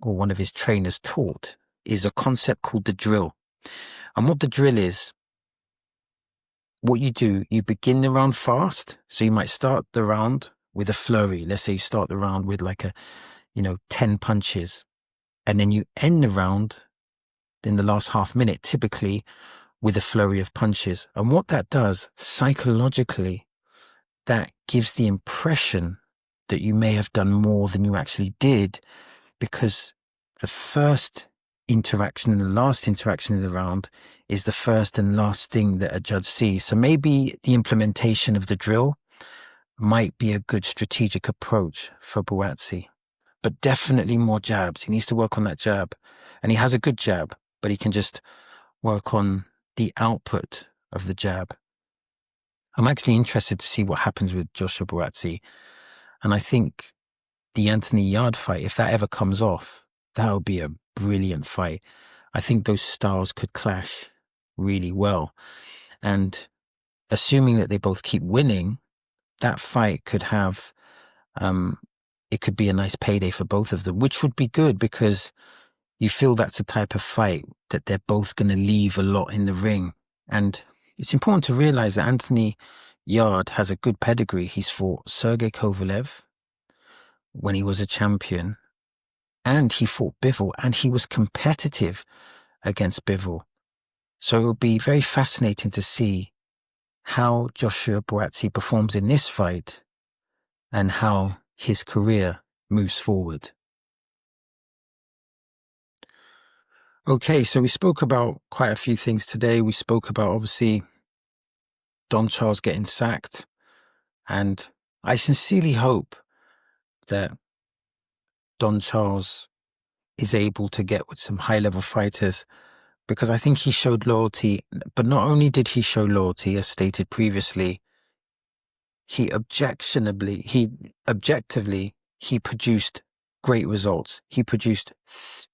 or one of his trainers, taught, is a concept called the drill. And what the drill is, what you do, you begin the round fast. So you might start the round with a flurry. Let's say you start the round with like 10 punches. And then you end the round in the last half minute, typically with a flurry of punches. And what that does psychologically, that gives the impression that you may have done more than you actually did, because the first interaction and the last interaction in the round is the first and last thing that a judge sees. So maybe the implementation of the drill might be a good strategic approach for Buatsi. But definitely more jabs. He needs to work on that jab. And he has a good jab, but he can just work on the output of the jab. I'm actually interested to see what happens with Joshua Buatsi. And I think the Anthony Yarde fight, if that ever comes off, that would be a brilliant fight. I think those styles could clash really well. And assuming that they both keep winning, that fight could have, it could be a nice payday for both of them, which would be good because you feel that's a type of fight that they're both going to leave a lot in the ring. And it's important to realize that Anthony Yarde has a good pedigree. He's fought Sergey Kovalev when he was a champion, and he fought Bivol, and he was competitive against Bivol. So it will be very fascinating to see how Joshua Buatsi performs in this fight and how his career moves forward. Okay, so we spoke about quite a few things today. We spoke about, obviously, Don Charles getting sacked. And I sincerely hope that Don Charles is able to get with some high-level fighters, because I think he showed loyalty. But not only did he show loyalty, as stated previously, he objectively, he produced great results.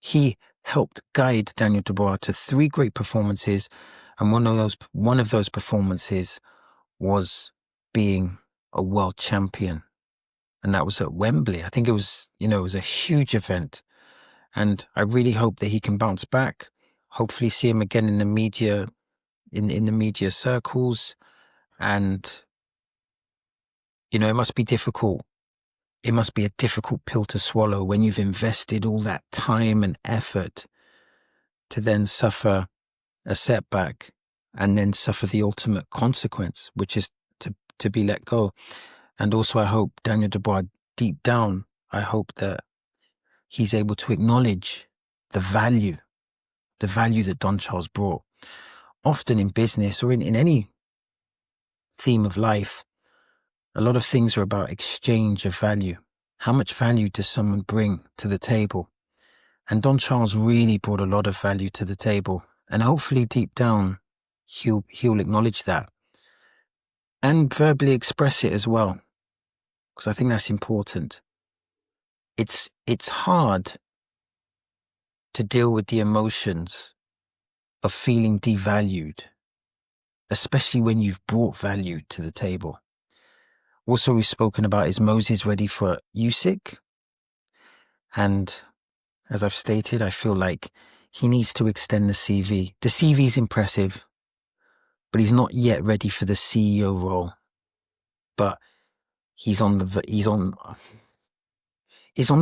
He helped guide Daniel Dubois to 3 great performances, and one of those performances was being a world champion, and that was at Wembley. I think it was, it was a huge event, and I really hope that he can bounce back. Hopefully, see him again in the media, in the media circles, and it must be difficult. It must be a difficult pill to swallow when you've invested all that time and effort to then suffer a setback and then suffer the ultimate consequence, which is to be let go. And also, I hope Daniel Dubois, deep down, I hope that he's able to acknowledge the value that Don Charles brought. Often in business or in any theme of life, a lot of things are about exchange of value. How much value does someone bring to the table? And Don Charles really brought a lot of value to the table. And hopefully deep down, he'll acknowledge that and verbally express it as well, because I think that's important. It's hard to deal with the emotions of feeling devalued, especially when you've brought value to the table. Also, we've spoken about, is Moses ready for Usyk? And as I've stated, I feel like he needs to extend the CV. The CV is impressive, but he's not yet ready for the CEO role. But is on the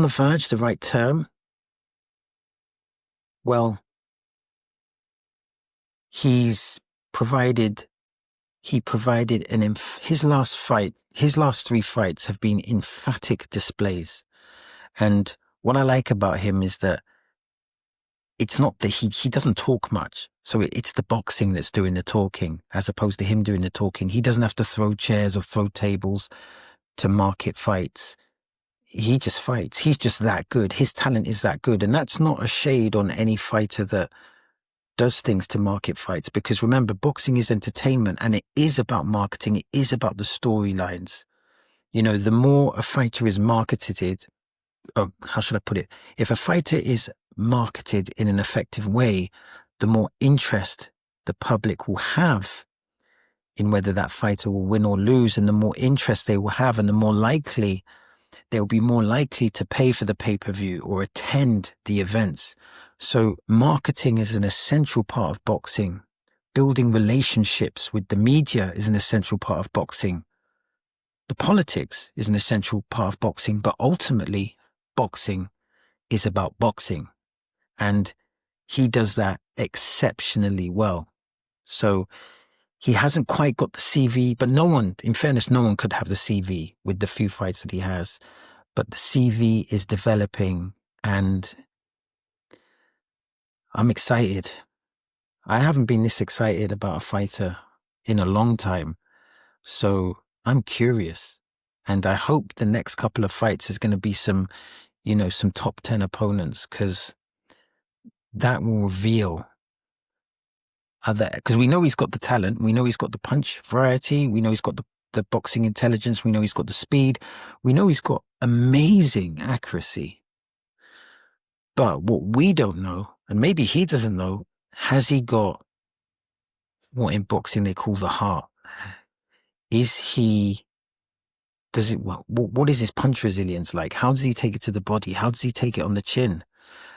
verge the right term? Well, he provided his last 3 fights have been emphatic displays. And what I like about him is that it's not that he doesn't talk much. So it's the boxing that's doing the talking, as opposed to him doing the talking. He doesn't have to throw chairs or throw tables to market fights. He just fights. He's just that good. His talent is that good. And that's not a shade on any fighter that does things to market fights, because remember, boxing is entertainment, and it is about marketing. It is about the storylines. The more a fighter is marketed, how should I put it? If a fighter is marketed in an effective way, the more interest the public will have in whether that fighter will win or lose, and the more interest they will have, and the more likely they'll be more likely to pay for the pay-per-view or attend the events. So marketing is an essential part of boxing. Building relationships with the media is an essential part of boxing. The politics is an essential part of boxing, but ultimately, boxing is about boxing. And he does that exceptionally well. So he hasn't quite got the CV, but in fairness, no one could have the CV with the few fights that he has. But the CV is developing, and I'm excited. I haven't been this excited about a fighter in a long time. So I'm curious, and I hope the next couple of fights is going to be some top 10 opponents, because that will reveal because we know he's got the talent, we know he's got the punch variety, we know he's got the boxing intelligence, we know he's got the speed, we know he's got amazing accuracy. But what we don't know, and maybe he doesn't know, has he got what in boxing they call the heart? What is his punch resilience like? How does he take it to the body? How does he take it on the chin?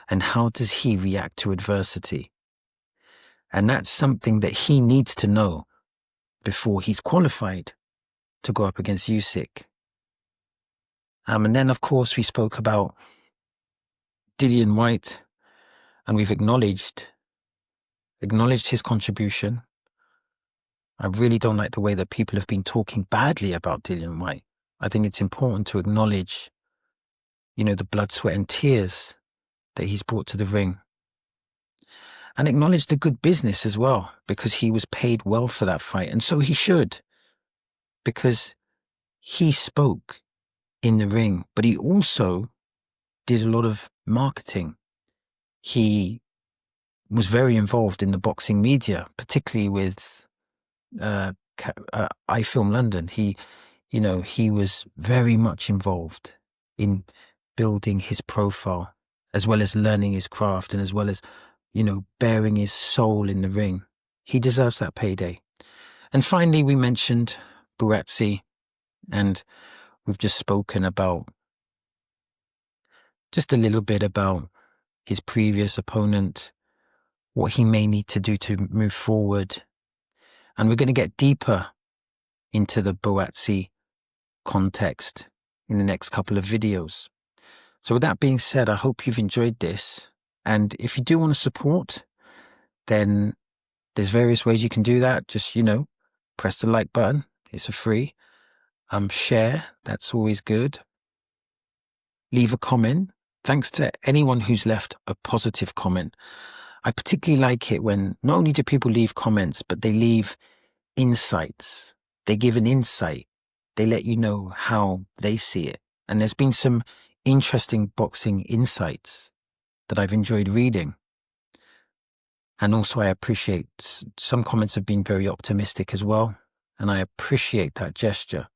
And how does he react to adversity? And that's something that he needs to know before he's qualified to go up against Usyk. And then, of course, we spoke about Dillian Whyte, and we've acknowledged his contribution. I really don't like the way that people have been talking badly about Dillian Whyte. I think it's important to acknowledge, the blood, sweat, and tears that he's brought to the ring. And acknowledge the good business as well, because he was paid well for that fight, and so he should. because he spoke in the ring, but he also did a lot of marketing. He was very involved in the boxing media, particularly with I Film London. He was very much involved in building his profile, as well as learning his craft, and as well as, bearing his soul in the ring. He deserves that payday. And finally, we mentioned Buatsi, and we've just spoken about just a little bit about his previous opponent, what he may need to do to move forward. And we're going to get deeper into the Buatsi context in the next couple of videos. So with that being said, I hope you've enjoyed this. And if you do want to support, then there's various ways you can do that. Just, press the like button. It's a free. Share. That's always good. Leave a comment. Thanks to anyone who's left a positive comment. I particularly like it when not only do people leave comments, but they leave insights. They give an insight. They let you know how they see it. And there's been some interesting boxing insights that I've enjoyed reading. And also I appreciate some comments have been very optimistic as well. And I appreciate that gesture.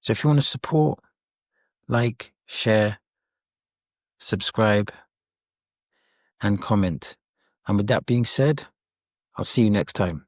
So if you want to support, like, share, subscribe, and comment. And with that being said, I'll see you next time.